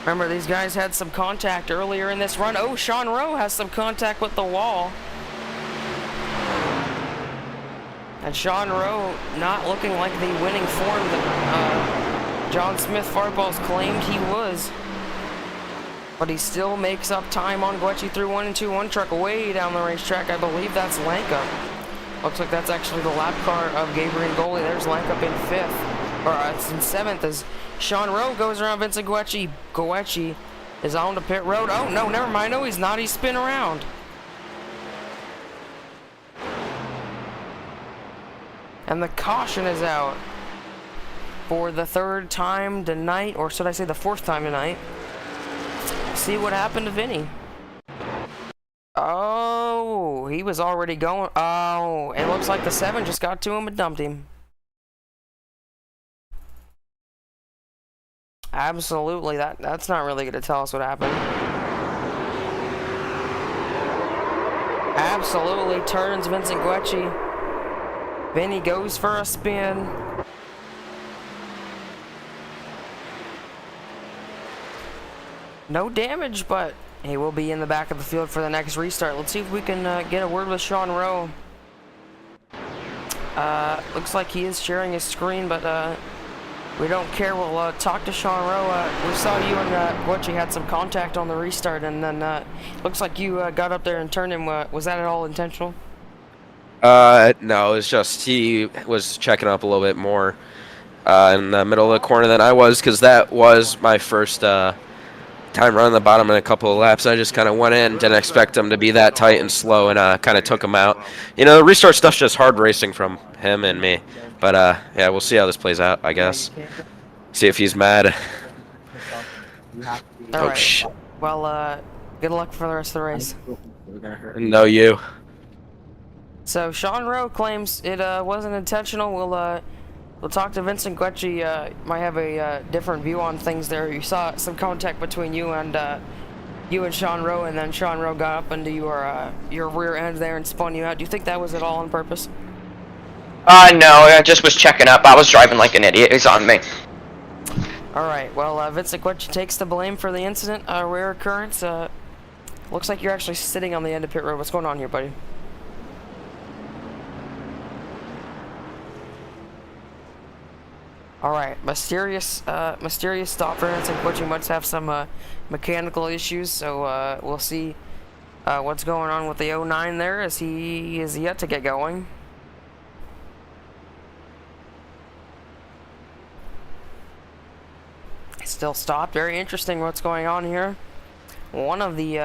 Remember, these guys had some contact earlier in this run. Oh, Sean Rowe has some contact with the wall. And Sean Rowe not looking like the winning form that John Smith Fireballs claimed he was. But he still makes up time on Guecci through 1 and 2. One truck way down the racetrack. I believe that's Lanka. Looks like that's actually the lap car of Gabriel Goalie. There's Lanka in 5th. Or it's in 7th as Sean Rowe goes around Vincent Guecci. Guecci is on the pit road. Oh, no, never mind. No, he's not. He's spin around. And the caution is out for the 3rd time tonight, or should I say the 4th time tonight. See what happened to Vinny. Oh, he was already going. Oh, it looks like the 7 just got to him and dumped him. Absolutely, that's not really going to tell us what happened. Absolutely turns Vincent Guecci. Vinny goes for a spin. No damage, but he will be in the back of the field for the next restart. Let's see if we can get a word with Sean Rowe. Looks like he is sharing his screen, but we don't care. We'll talk to Sean Rowe. We saw you and Guecci had some contact on the restart, and then looks like you got up there and turned him. Was that at all intentional? No, it was just he was checking up a little bit more in the middle of the corner than I was, because that was my first time running the bottom in a couple of laps. I just kind of went in, didn't expect him to be that tight and slow, and kind of took him out. You know, the restart stuff's just hard racing from him and me. But yeah, we'll see how this plays out, I guess. See if he's mad. All right. Well, good luck for the rest of the race. No, you. So Sean Rowe claims it wasn't intentional. We'll talk to Vincent Guecci. Might have a different view on things there. You saw some contact between you and Sean Rowe, and then Sean Rowe got up into your rear end there and spun you out. Do you think that was at all on purpose? No, I just was checking up. I was driving like an idiot. It's on me. All right. Well, Vincent Guecci takes the blame for the incident. Rare occurrence. Looks like you're actually sitting on the end of pit road. What's going on here, buddy? All right, mysterious stop for Vincent Guecci. Must have some mechanical issues, so we'll see what's going on with the 09 there, as he is yet to get going. Still stopped. Very interesting what's going on here. One of the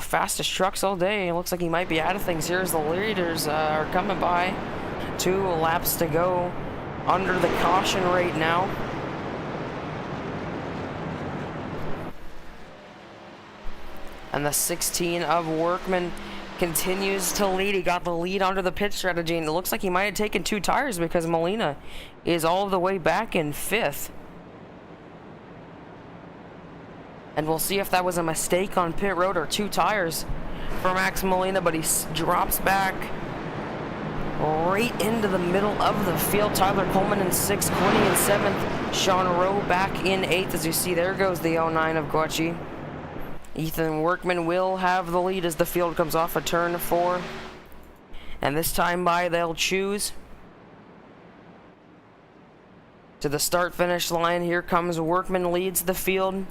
fastest trucks all day. It looks like he might be out of things here as the leaders are coming by. 2 laps to go under the caution rate now. And the 16 of Workman continues to lead. He got the lead under the pit strategy, and it looks like he might have taken 2 tires because Molina is all the way back in 5th. And we'll see if that was a mistake on pit road or 2 tires for Max Molina, but he drops back right into the middle of the field. Tyler Coleman in 6th, Quinny in 7th, Sean Rowe back in 8th. As you see, there goes the 09 of Guecci. Ethan Workman will have the lead as the field comes off of turn 4. And this time by, they'll choose to the start-finish line. Here comes Workman, leads the field.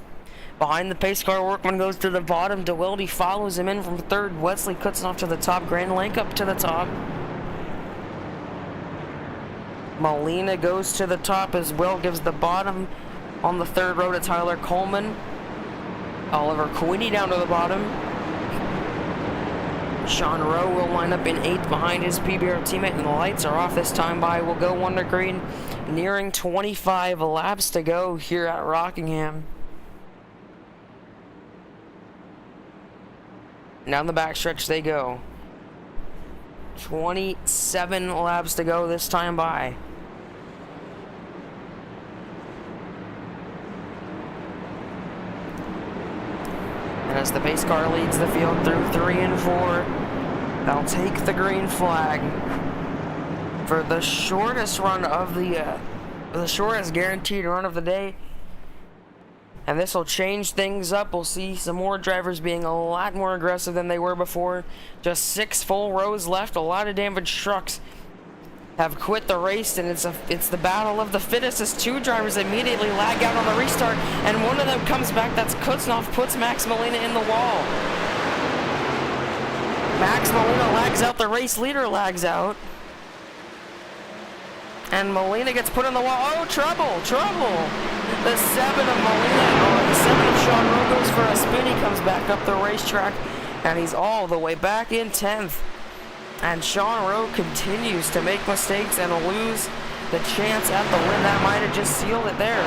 Behind the pace car, Workman goes to the bottom. DeWilde follows him in from 3rd. Wesley Kutznoff to the top. Grand Link up to the top. Molina goes to the top as well. Gives the bottom on the 3rd row to Tyler Coleman. Oliver Quinny down to the bottom. Sean Rowe will line up in 8th behind his PBR teammate, and the lights are off this time by. We'll go under green. Nearing 25 laps to go here at Rockingham. Down the backstretch they go. 27 laps to go this time by. And as the pace car leads the field through 3 and 4, they'll take the green flag for the shortest run of the shortest guaranteed run of the day. And this will change things up. We'll see some more drivers being a lot more aggressive than they were before. Just 6 full rows left. A lot of damaged trucks have quit the race, and it's the battle of the fittest as 2 drivers immediately lag out on the restart, and one of them comes back. That's Kutznoff, puts Max Molina in the wall. Max Molina lags out. The race leader lags out. And Molina gets put on the wall. Oh, trouble! The 7 of Molina, or the 7 of Sean Rowe goes for a spin. He comes back up the racetrack, and he's all the way back in 10th. And Sean Rowe continues to make mistakes and lose the chance at the win. That might have just sealed it there.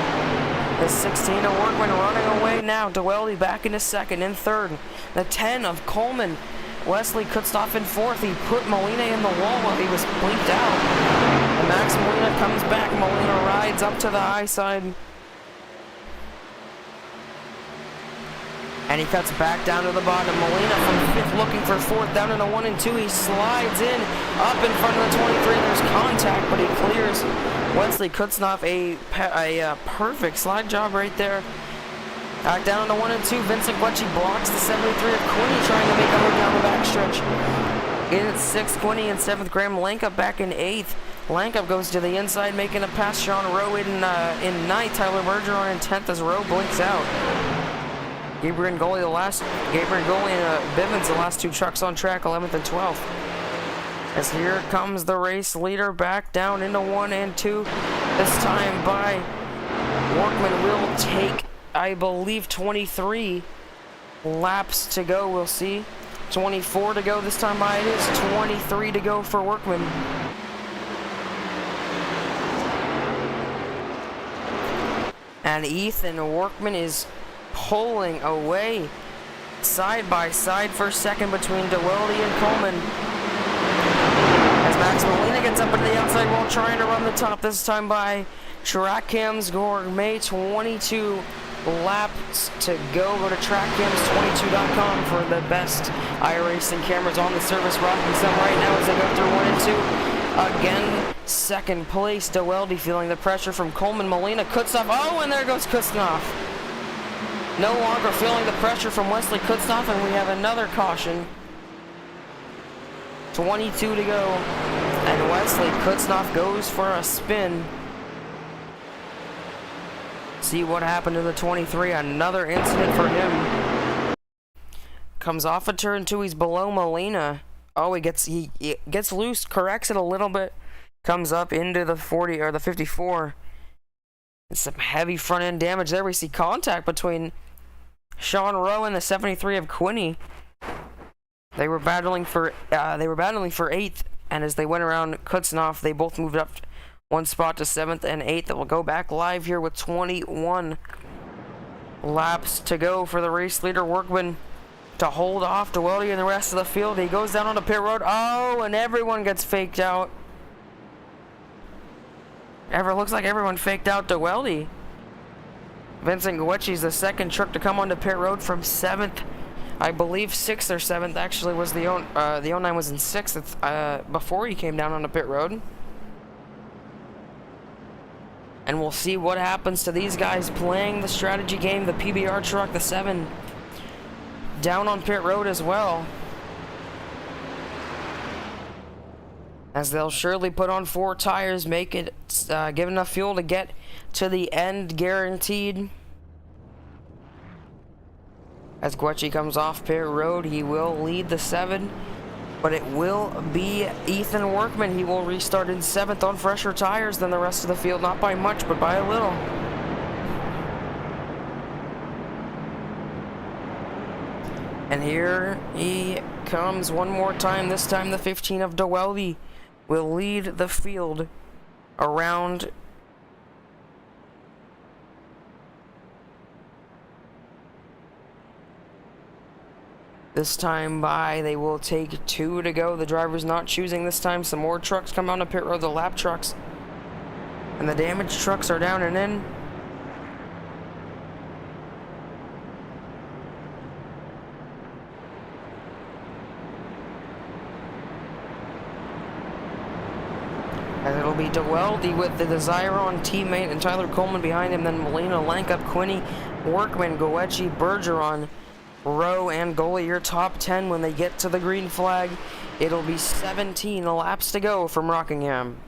The 16 of Workman running away now. DeWeldy back into 2nd and 3rd. The 10 of Coleman. Wesley Kutznoff in 4th. He put Molina in the wall while he was bleeped out. And Max Molina comes back. Molina rides up to the high side. And he cuts back down to the bottom. Molina from 5th looking for 4th, down into 1 and 2. He slides in, up in front of the 23. There's contact, but he clears Wesley Kutznoff. A perfect slide job right there. Back down to 1 and 2. Vincent Guecci blocks the 73 of Quinny, trying to make a move down the backstretch. In 6th, Quinny in 7th. Graham Lankup back in 8th. Lankup goes to the inside, making a pass. Sean Rowe in 9th. Tyler Bergeron in 10th as Rowe blinks out. Gabriel Goli and Bivens, the last 2 trucks on track, 11th and 12th. As here comes the race leader back down into 1 and 2. This time by Workman will take I believe, 23 laps to go. We'll see. 24 to go this time by. It is 23 to go for Workman. And Ethan Workman is pulling away side by side for second between DeWeldy and Coleman. As Max Molina gets up into the outside wall trying to run the top, this time by Track Cam's Gourmet. 22 laps to go. Go to trackcams22.com for the best iRacing cameras on the service. Rocking some right now as they go through 1 and 2. Again, second place, DeWeldy feeling the pressure from Coleman. Molina, Kutznoff. Oh, and there goes Kutznoff. No longer feeling the pressure from Wesley Kutznoff, and we have another caution. 22 to go, and Wesley Kutznoff goes for a spin. See what happened to the 23. Another incident for him. Comes off of turn 2. He's below Molina. Oh, he gets loose, corrects it a little bit, comes up into the 40 or the 54. It's some heavy front end damage there. We see contact between Sean Rowe and the 73 of Quinney. They were battling for 8th, and as they went around Kutznoff, they both moved up one spot to 7th and 8th. That will go back live here with 21 laps to go for the race leader Workman to hold off DeWeldy and the rest of the field. He goes down on the pit road. Oh, and everyone gets faked out. Looks like everyone faked out DeWeldy. Vincent Guecci's the second truck to come onto pit road from 7th. I believe 6th or 7th actually was the 09 was in 6th before he came down on the pit road. And we'll see what happens to these guys playing the strategy game. The PBR truck, the 7, down on pit road as well, as they'll surely put on 4 tires, make it give enough fuel to get to the end guaranteed. As Guecci comes off pit road, he will lead the 7, but it will be Ethan Workman. He will restart in 7th on fresher tires than the rest of the field, not by much, but by a little. And here he comes one more time. This time the 15 of DeWeldy will lead the field around this time by. They will take 2 to go. The driver's not choosing this time. Some more trucks come on the pit road, the lap trucks. And the damaged trucks are down and in. And it'll be DeWeldy with the Desiron teammate and Tyler Coleman behind him. Then Molina, Lankup, Quinney, Workman, Guecci, Bergeron, Rowe, and goalie. Your top 10 when they get to the green flag. It'll be 17 laps to go from Rockingham.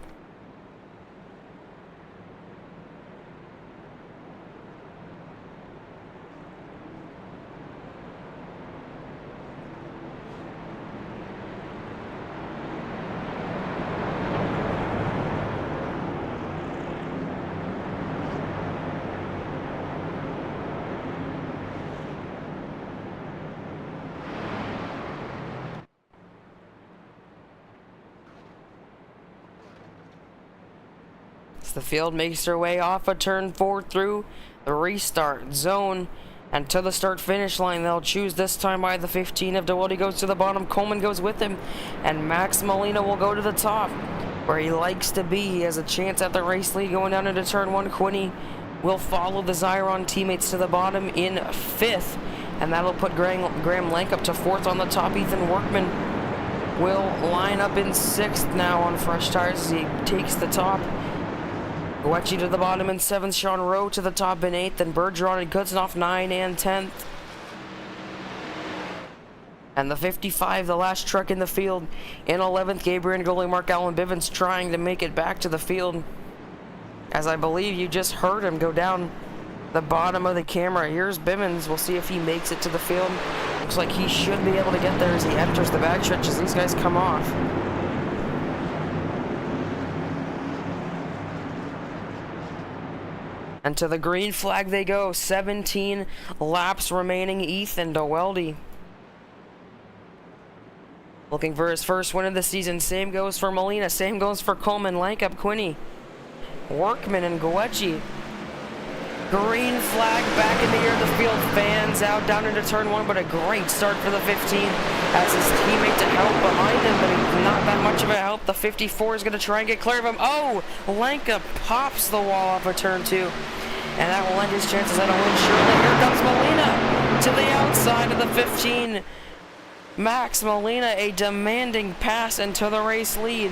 The field makes their way off of turn 4 through the restart zone and to the start finish line. They'll choose this time by the 15 of DeWeldy goes to the bottom. Coleman goes with him, and Max Molina will go to the top where he likes to be. He has a chance at the race lead going down into turn 1. Quinney will follow the Zyron teammates to the bottom in 5th, and that'll put Graham Lankup to 4th on the top. Ethan Workman will line up in 6th now on fresh tires as he takes the top. Guecci to the bottom in 7th, Sean Rowe to the top in 8th, and Bergeron and Kutznoff 9 and 10th. And the 55, the last truck in the field, in 11th, Gabriel and goalie Mark Allen Bivens trying to make it back to the field. As I believe you just heard him go down the bottom of the camera. Here's Bivens. We'll see if he makes it to the field. Looks like he should be able to get there as he enters the backstretch as these guys come off. And to the green flag they go. 17 laps remaining. Ethan Dewelde looking for his first win of the season. Same goes for Molina. Same goes for Coleman, Lankup, Quinney, Workman, and Goechi. Green flag back in the air. The field fans out down into turn 1, but a great start for the 15 as his teammate to help behind him, but not that much of a help. The 54 is going to try and get clear of him. Oh, Lanka pops the wall off of turn 2, and that will end his chances at a win surely. Here comes Molina to the outside of the 15. Max Molina, a demanding pass into the race lead.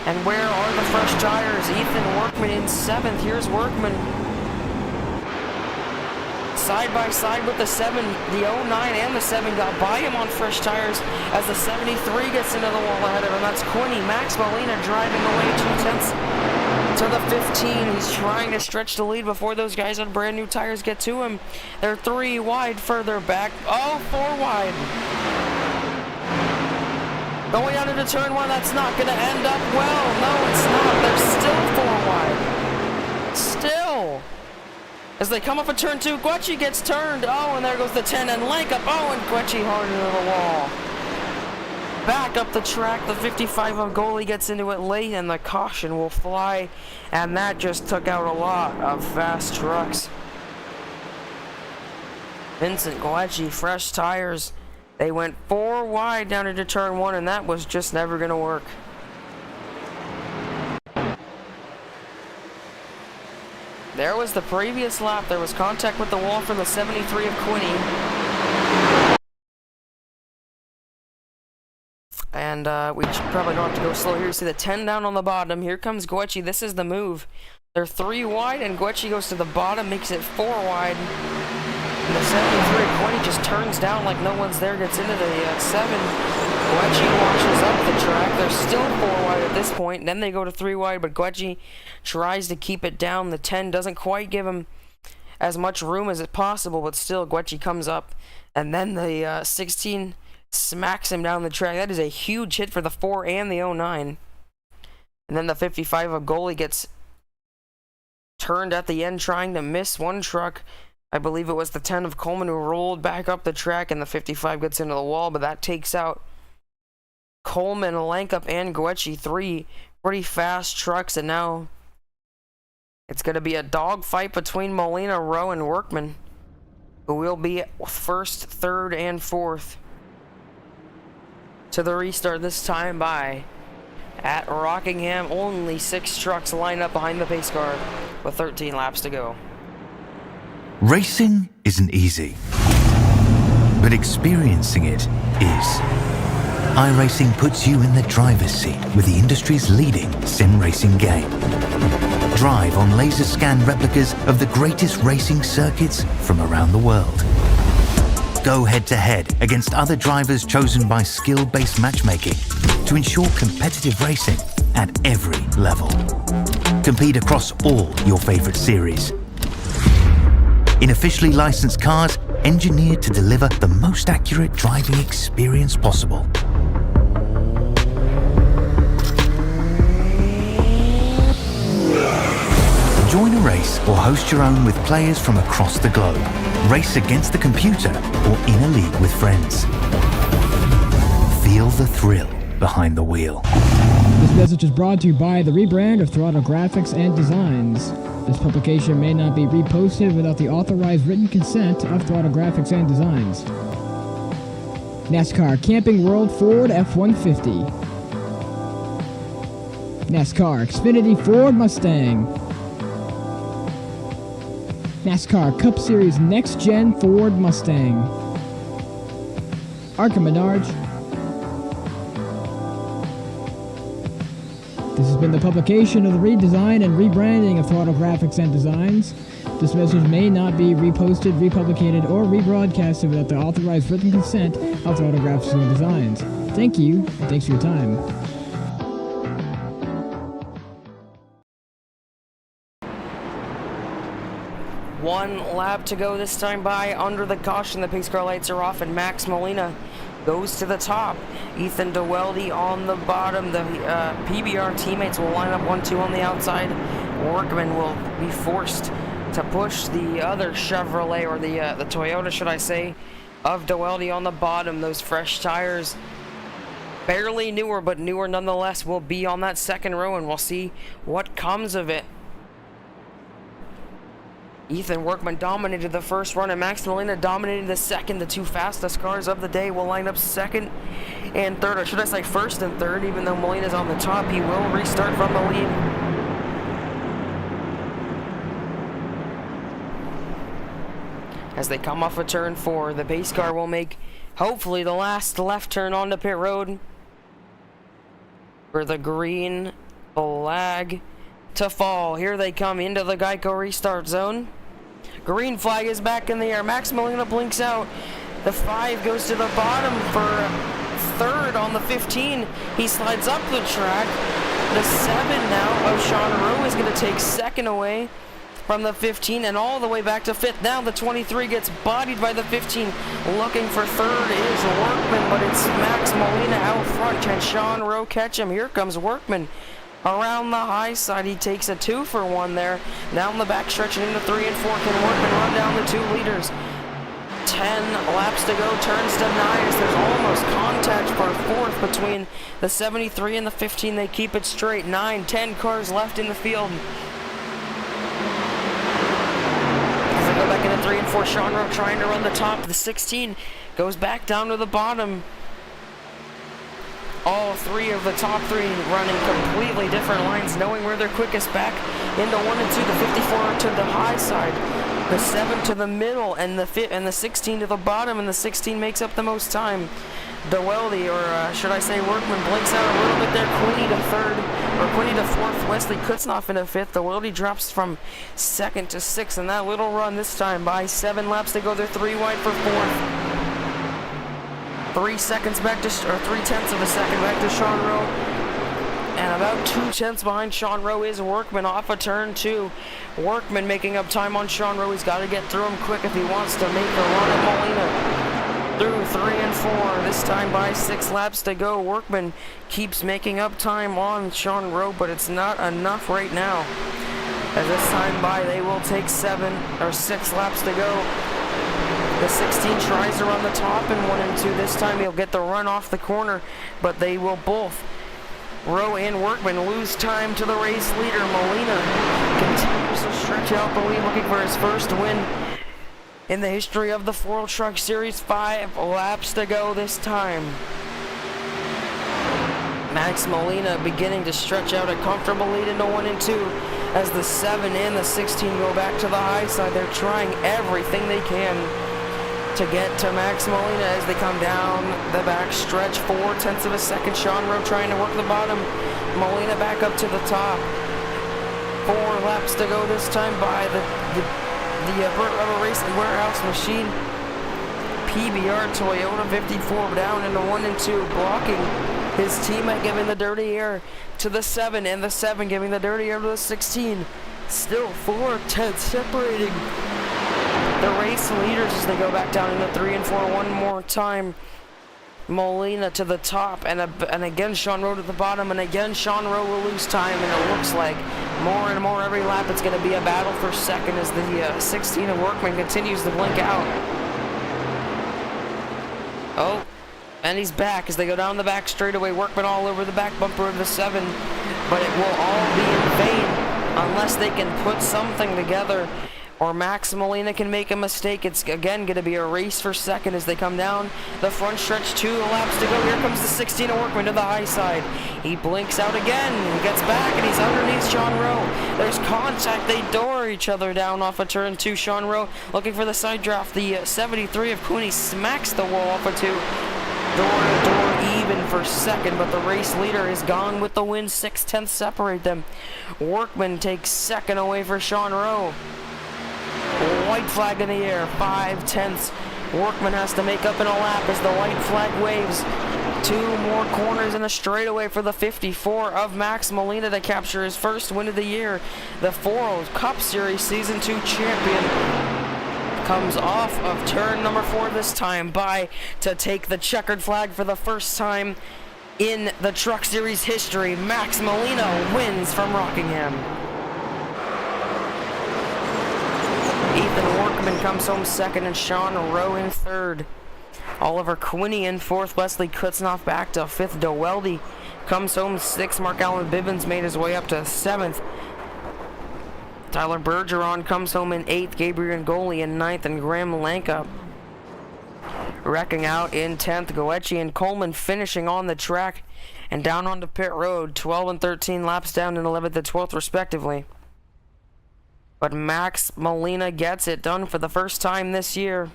And where are the fresh tires? Ethan Workman in 7th. Here's Workman side by side with the 7. The 09 and the 7 got by him on fresh tires as the 73 gets into the wall ahead of him. That's Quinney. Max Molina driving away 2 tenths to the 15. He's trying to stretch the lead before those guys on brand new tires get to him. They're 3 wide further back. Oh, 4 wide. Going out into turn 1, that's not going to end up well. No, it's not. They're still 4 wide. Still. As they come up a turn 2, Guecci gets turned. Oh, and there goes the 10 and Lankup. Oh, and Guecci hard into the wall. Back up the track, the 55 of goalie gets into it late, and the caution will fly. And that just took out a lot of fast trucks. Vincent Guecci, fresh tires. They went 4 wide down into turn 1, and that was just never going to work. There was the previous lap. There was contact with the wall from the 73 of Quinney. And we probably don't have to go slow here. You see the 10 down on the bottom. Here comes Guecci. This is the move. They're 3 wide, and Guecci goes to the bottom, makes it 4 wide. And the 73 of Quinney just turns down like no one's there, gets into the 7. Guecci launches up the track. They're still 4 wide at this point. Then they go to 3 wide, but Guecci tries to keep it down. The 10 doesn't quite give him as much room as it possible, but still Guecci comes up. And then the 16 smacks him down the track. That is a huge hit for the 4 and the 09. And then the 55 of goalie gets turned at the end, trying to miss one truck. I believe it was the 10 of Coleman who rolled back up the track, and the 55 gets into the wall, but that takes out Coleman, Lankup, and Guecci. 3 pretty fast trucks, and now it's going to be a dogfight between Molina, Rowe, and Workman, who will be 1st, 3rd, and 4th to the restart, this time by at Rockingham. Only 6 trucks line up behind the pace car with 13 laps to go. Racing isn't easy, but experiencing it is. iRacing puts you in the driver's seat with the industry's leading sim racing game. Drive on laser scan replicas of the greatest racing circuits from around the world. Go head-to-head against other drivers chosen by skill-based matchmaking to ensure competitive racing at every level. Compete across all your favorite series. In officially licensed cars, engineered to deliver the most accurate driving experience possible. Join a race or host your own with players from across the globe. Race against the computer or in a league with friends. Feel the thrill behind the wheel. This message is brought to you by the rebrand of Throttle Graphics and Designs. This publication may not be reposted without the authorized written consent of Throttle Graphics and Designs. NASCAR Camping World Ford F-150. NASCAR Xfinity Ford Mustang. NASCAR Cup Series Next-Gen Ford Mustang. Arca Menards. This has been the publication of the redesign and rebranding of Throttle Graphics and Designs. This message may not be reposted, republicated, or rebroadcasted without the authorized written consent of Throttle Graphics and Designs. Thank you, and thanks for your time. One lap to go this time by. Under the caution, the pace car lights are off, and Max Molina goes to the top. Ethan Dewelde on the bottom. The PBR teammates will line up 1-2 on the outside. Workman will be forced to push the other Chevrolet, or the Toyota, should I say, of Doelty on the bottom. Those fresh tires, barely newer, but newer nonetheless, will be on that second row, and we'll see what comes of it. Ethan Workman dominated the first run, and Max Molina dominated the second. The two fastest cars of the day will line up second and third, or should I say first and third. Even though Molina's on the top, he will restart from the lead. As they come off of turn 4, the base car will make, hopefully, the last left turn onto pit road for the green flag to fall. Here they come into the Geico restart zone. Green flag is back in the air. Max Molina blinks out. The 5 goes to the bottom for third on the 15. He slides up the track. The 7 now of Sean Rowe is going to take second away from the 15 and all the way back to 5th. Now the 23 gets bodied by the 15. Looking for third is Workman, but it's Max Molina out front. Can Sean Rowe catch him? Here comes Workman around the high side. He takes a 2-for-1 there. Down the back stretch and into 3 and 4. Can Workman run down the 2 leaders? 10 laps to go. Turns to 9 as there's almost contact for 4th between the 73 and the 15. They keep it straight. 9, 10 cars left in the field. As they go back into 3 and 4, Sean Rowe trying to run the top. The 16 goes back down to the bottom. All 3 of the top 3 running completely different lines, knowing where they're quickest. Back into 1 and 2, the 54 to the high side, the 7 to the middle, and the 16 to the bottom, and the 16 makes up the most time. Doelty, or should I say Workman, blinks out a little bit there. Queenie to third, or Queenie to 4th. Wesley Kutznoff into 5th. Doelty drops from 2nd to 6th, and that little run this time by 7 laps to go. They're 3 wide for 4th. 3 seconds back to, or 3/10 of a second back to Sean Rowe. And about 2/10 behind Sean Rowe is Workman off of turn 2. Workman making up time on Sean Rowe. He's got to get through him quick if he wants to make a run at Molina. Through 3 and 4, this time by 6 laps to go. Workman keeps making up time on Sean Rowe, but it's not enough right now. As this time by, they will take 7 or 6 laps to go. The 16 tries to run the top in 1 and 2. This time he'll get the run off the corner, but they will both, Rowe and Workman, lose time to the race leader. Molina continues to stretch out the lead, looking for his first win in the history of the FORL Truck Series. 5 laps to go this time. Max Molina beginning to stretch out a comfortable lead into 1 and 2 as the 7 and the 16 go back to the high side. They're trying everything they can to get to Max Molina as they come down the back stretch. 4/10 of a second. Sean Rowe trying to work the bottom. Molina back up to the top. 4 laps to go this time by the Burt Rubber Racing Warehouse Machine PBR Toyota 54 down into 1 and 2, blocking his teammate, giving the dirty air to the 7, and the 7 giving the dirty air to the 16. Still 4/10 separating the race leaders as they go back down into 3 and 4 one more time. Molina to the top, and again Sean Rowe to the bottom, and again Sean Rowe will lose time, and it looks like more and more every lap it's going to be a battle for second as the 16 of Workman continues to blink out. Oh, and he's back as they go down the back straightaway. Workman all over the back bumper of the 7, but it will all be in vain unless they can put something together, or Max Molina can make a mistake. It's again going to be a race for second as they come down the front stretch. 2 laps to go. Here comes the 16 of Workman to the high side. He blinks out again. He gets back and he's underneath Sean Rowe. There's contact. They door each other down off of turn 2. Sean Rowe looking for the side draft. The 73 of Cooney smacks the wall off of 2. Door to door even for second, but the race leader is gone with the win. 6/10 separate them. Workman takes second away for Sean Rowe. White flag in the air, 5/10. Workman has to make up in a lap as the white flag waves. 2 more corners in a straightaway for the 54 of Max Molina to capture his first win of the year. The FORL Cup Series Season 2 champion comes off of turn number 4 this time by to take the checkered flag for the first time in the Truck Series history. Max Molina wins from Rockingham. Chapman comes home second, and Sean Rowe in third. Oliver Quinney in fourth. Wesley Kutznoff back to fifth. Doweldy comes home sixth. Mark Allen Bibbins made his way up to seventh. Tyler Bergeron comes home in eighth. Gabriel Ngoli in ninth, and Graham Lanka wrecking out in 10th. Goetzee and Coleman finishing on the track and down onto pit road. 12 and 13 laps down in 11th and 12th respectively. But Max Molina gets it done for the first time this year.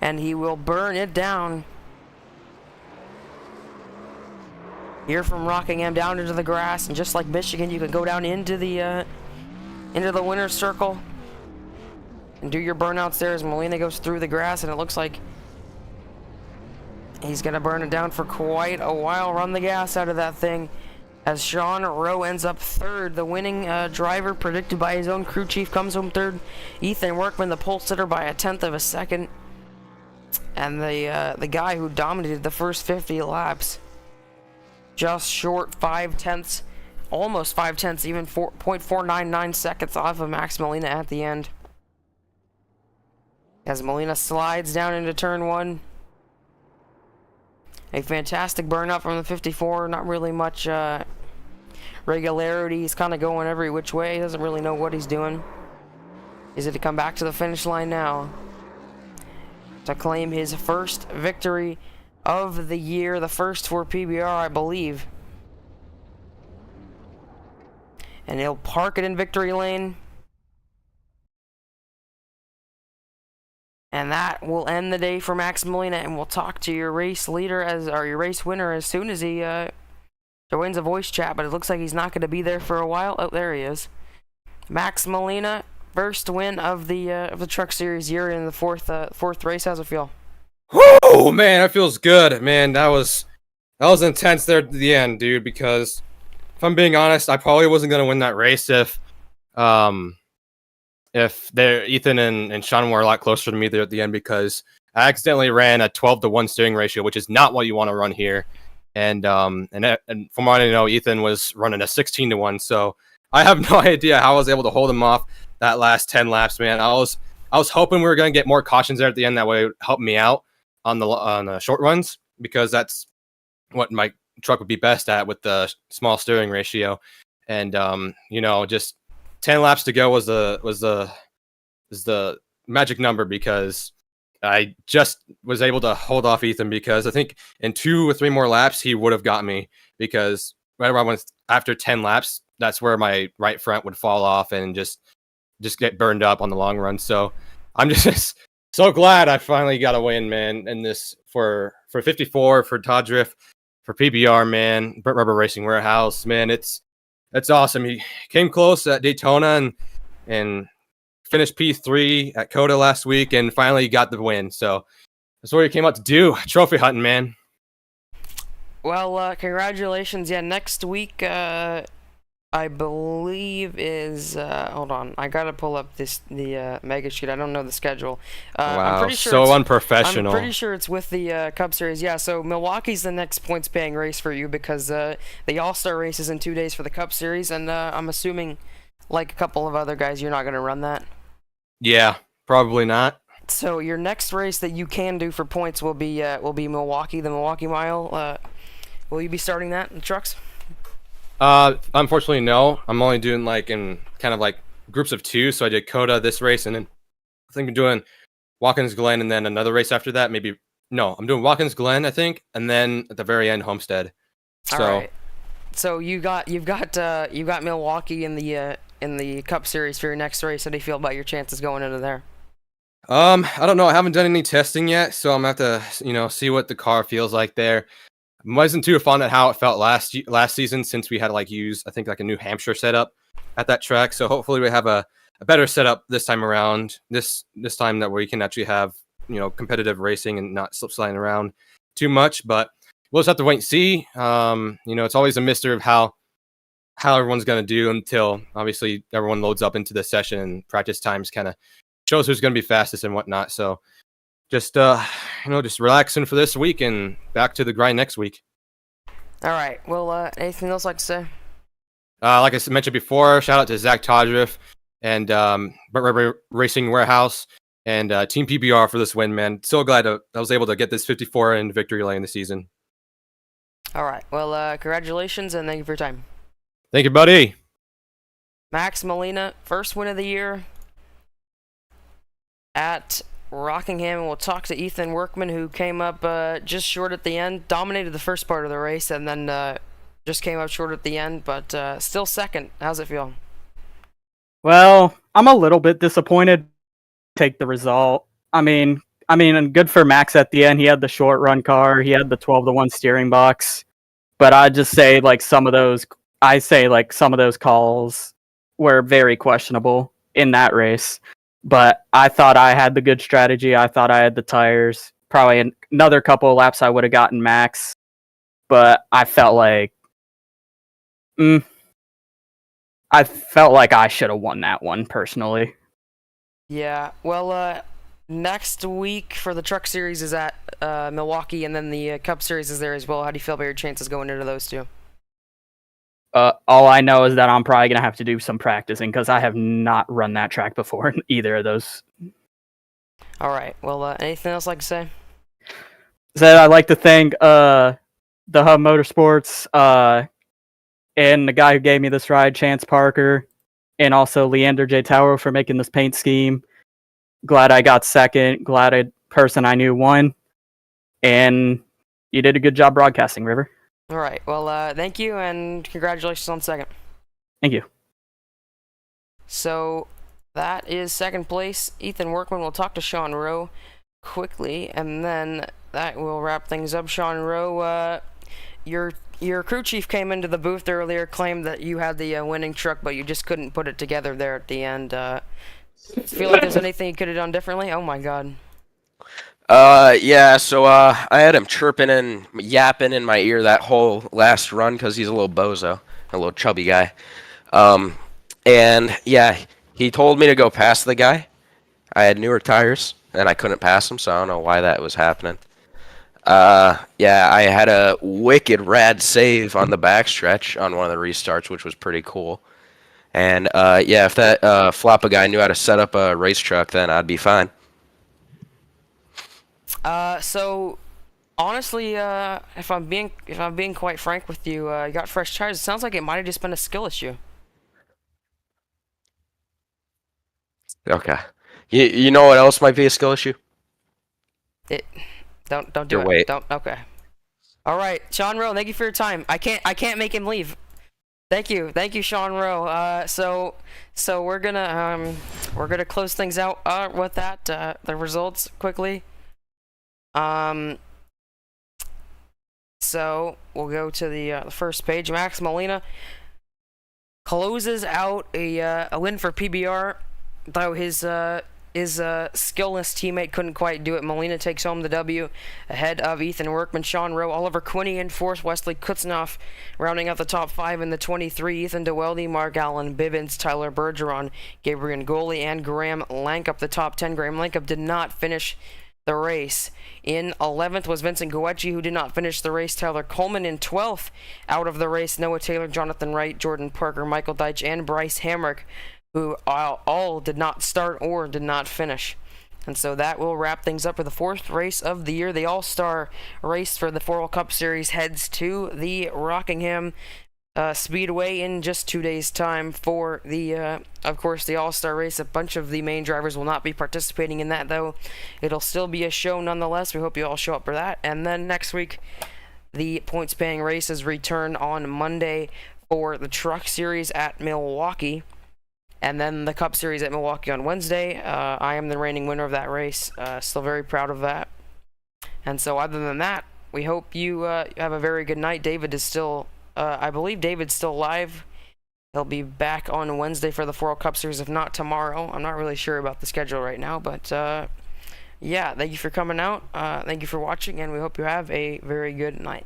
And he will burn it down. Here from Rockingham down into the grass, and just like Michigan, you can go down into the winner's circle and do your burnouts there as Molina goes through the grass, and it looks like he's gonna burn it down for quite a while. Run the gas out of that thing as Sean Rowe ends up third. The winning driver, predicted by his own crew chief, comes home third. Ethan Workman, the pole sitter, by a 1/10 of a second, and the guy who dominated the first 50 laps, just short 5/10, almost 5/10, even 4.499 seconds off of Max Molina at the end. As Molina slides down into turn one. A fantastic burnout from the 54, not really much regularity. He's kind of going every which way. He doesn't really know what he's doing. Is it to come back to the finish line now to claim his first victory of the year, the first for PBR, I believe. And he'll park it in victory lane. And that will end the day for Max Molina, and we'll talk to your race leader or your race winner as soon as he joins a voice chat, but it looks like he's not going to be there for a while. Oh, there he is. Max Molina, first win of the Truck Series year in the fourth race. How's it feel? Oh man, that feels good, man. That was intense there at the end, dude. Because if I'm being honest, I probably wasn't gonna win that race if Ethan and Sean were a lot closer to me there at the end, because I accidentally ran a 12-to-1 steering ratio, which is not what you want to run here. And from what I know, Ethan was running a 16-to-1, so I have no idea how I was able to hold him off that last 10 laps, man. I was hoping we were gonna get more cautions there at the end. That way it would help me out on the short runs, because that's what my truck would be best at with the small steering ratio. And just 10 laps to go was the magic number, because I just was able to hold off Ethan, because I think in 2 or 3 more laps he would have got me, because right around after 10 laps, that's where my right front would fall off and just get burned up on the long run. So I'm just so glad I finally got a win, man, in this for 54, for Todd Drift, for PBR, man, Brent Rubber Racing Warehouse, man. It's awesome. He came close at Daytona and finished P3 at COTA last week, and finally got the win. So that's what he came out to do, trophy hunting, man. Well, congratulations. Yeah, next week, I believe is, hold on, I gotta pull up the mega sheet. I don't know the schedule. Wow, I'm pretty sure so unprofessional. I'm pretty sure it's with the Cup Series. Yeah, so Milwaukee's the next points paying race for you, because the All-Star race is in 2 days for the Cup Series, and I'm assuming, like a couple of other guys, you're not gonna run that. Yeah, probably not. So your next race that you can do for points will be Milwaukee, the Milwaukee Mile. Will you be starting that in trucks? Unfortunately, no. I'm only doing in kind of like groups of 2. So I did COTA this race, and then I think I'm doing Watkins Glen, and then another race after that. Maybe no, I'm doing Watkins Glen, I think, and then at the very end, Homestead. All right. So you've got Milwaukee in the Cup Series for your next race. How do you feel about your chances going into there? I don't know. I haven't done any testing yet, so I'm gonna have to see what the car feels like there. Wasn't too fond at how it felt last season, since we had to use I think a New Hampshire setup at that track. So hopefully we have a better setup this time around. This time that we can actually have competitive racing and not slip sliding around too much. But we'll just have to wait and see. It's always a mystery of how everyone's gonna do until obviously everyone loads up into the session and practice times kind of shows who's gonna be fastest and whatnot. So just just relaxing for this week and back to the grind next week. All right. Well, anything else like to say? Like I mentioned before, shout out to Zach Todriff and Racing Warehouse and Team PBR for this win, man. So glad I was able to get this 54 in victory lane this season. All right. Well, congratulations and thank you for your time. Thank you, buddy. Max Molina, first win of the year at Rockingham. And we'll talk to Ethan Workman, who came up just short at the end, dominated the first part of the race, and then just came up short at the end, but still second. How's it feel? Well, I'm a little bit disappointed. Take the result. I mean, and good for Max at the end. He had the short run car. He had the 12-1 steering box. But I just say some of those calls were very questionable in that race. But I thought I had the good strategy. I thought I had the tires. Probably another couple of laps I would have gotten Max. But I felt like I should have won that one personally. Yeah. Well, next week for the Truck Series is at Milwaukee, and then the Cup Series is there as well. How do you feel about your chances going into those two? All I know is that I'm probably going to have to do some practicing because I have not run that track before in either of those. All right. Well, anything else like to say? I'd like to thank the Hub Motorsports and the guy who gave me this ride, Chance Parker, and also Leander J. Tower for making this paint scheme. Glad I got second. Glad a person I knew won. And you did a good job broadcasting, River. All right. Well, thank you, and congratulations on second. Thank you. So that is second place. Ethan Workman will talk to Sean Rowe quickly, and then that will wrap things up. Sean Rowe, your crew chief came into the booth earlier, claimed that you had the winning truck, but you just couldn't put it together there at the end. Feel like there's anything you could have done differently? Oh my god. Yeah, so I had him chirping and yapping in my ear that whole last run because he's a little bozo, a little chubby guy. And yeah, he told me to go past the guy. I had newer tires, and I couldn't pass him, so I don't know why that was happening. Yeah, I had a wicked rad save on the backstretch on one of the restarts, which was pretty cool. And yeah, if that Floppa guy knew how to set up a race truck, then I'd be fine. So honestly, if I'm being quite frank with you, you got fresh tires. It sounds like it might have just been a skill issue. Okay. You know what else might be a skill issue? Don't do Your it. weight. Don't. Okay. All right, Sean Rowe. Thank you for your time. I can't make him leave. Thank you, Sean Rowe. So we're gonna close things out with that. The results quickly. So we'll go to the first page. Max Molina closes out a win for PBR, though his skillless teammate couldn't quite do it. Molina takes home the W ahead of Ethan Workman, Sean Rowe, Oliver Quinney in fourth, Wesley Kutznoff rounding out the top five in the 23, Ethan DeWelde, Mark Allen, Bivens, Tyler Bergeron, Gabriel Goli, and Graham Lankup the top 10. Graham Lankup did not finish the race. In 11th was Vincent Goetzky, who did not finish the race. Tyler Coleman in 12th out of the race. Noah Taylor, Jonathan Wright, Jordan Parker, Michael Deitch, and Bryce Hamrick, who all did not start or did not finish. And so that will wrap things up for the fourth race of the year. The All-Star race for the FORL Cup Series heads to the Rockingham Speedway in just 2 days' time for the, of course, the All-Star race. A bunch of the main drivers will not be participating in that, though. It'll still be a show nonetheless. We hope you all show up for that. And then next week, the points-paying races return on Monday for the Truck Series at Milwaukee. And then the Cup Series at Milwaukee on Wednesday. I am the reigning winner of that race. Still very proud of that. And so other than that, we hope you have a very good night. David is still, I believe David's still live. He'll be back on Wednesday for the FORL Cup Series, if not tomorrow. I'm not really sure about the schedule right now. But yeah, thank you for coming out. Thank you for watching, and we hope you have a very good night.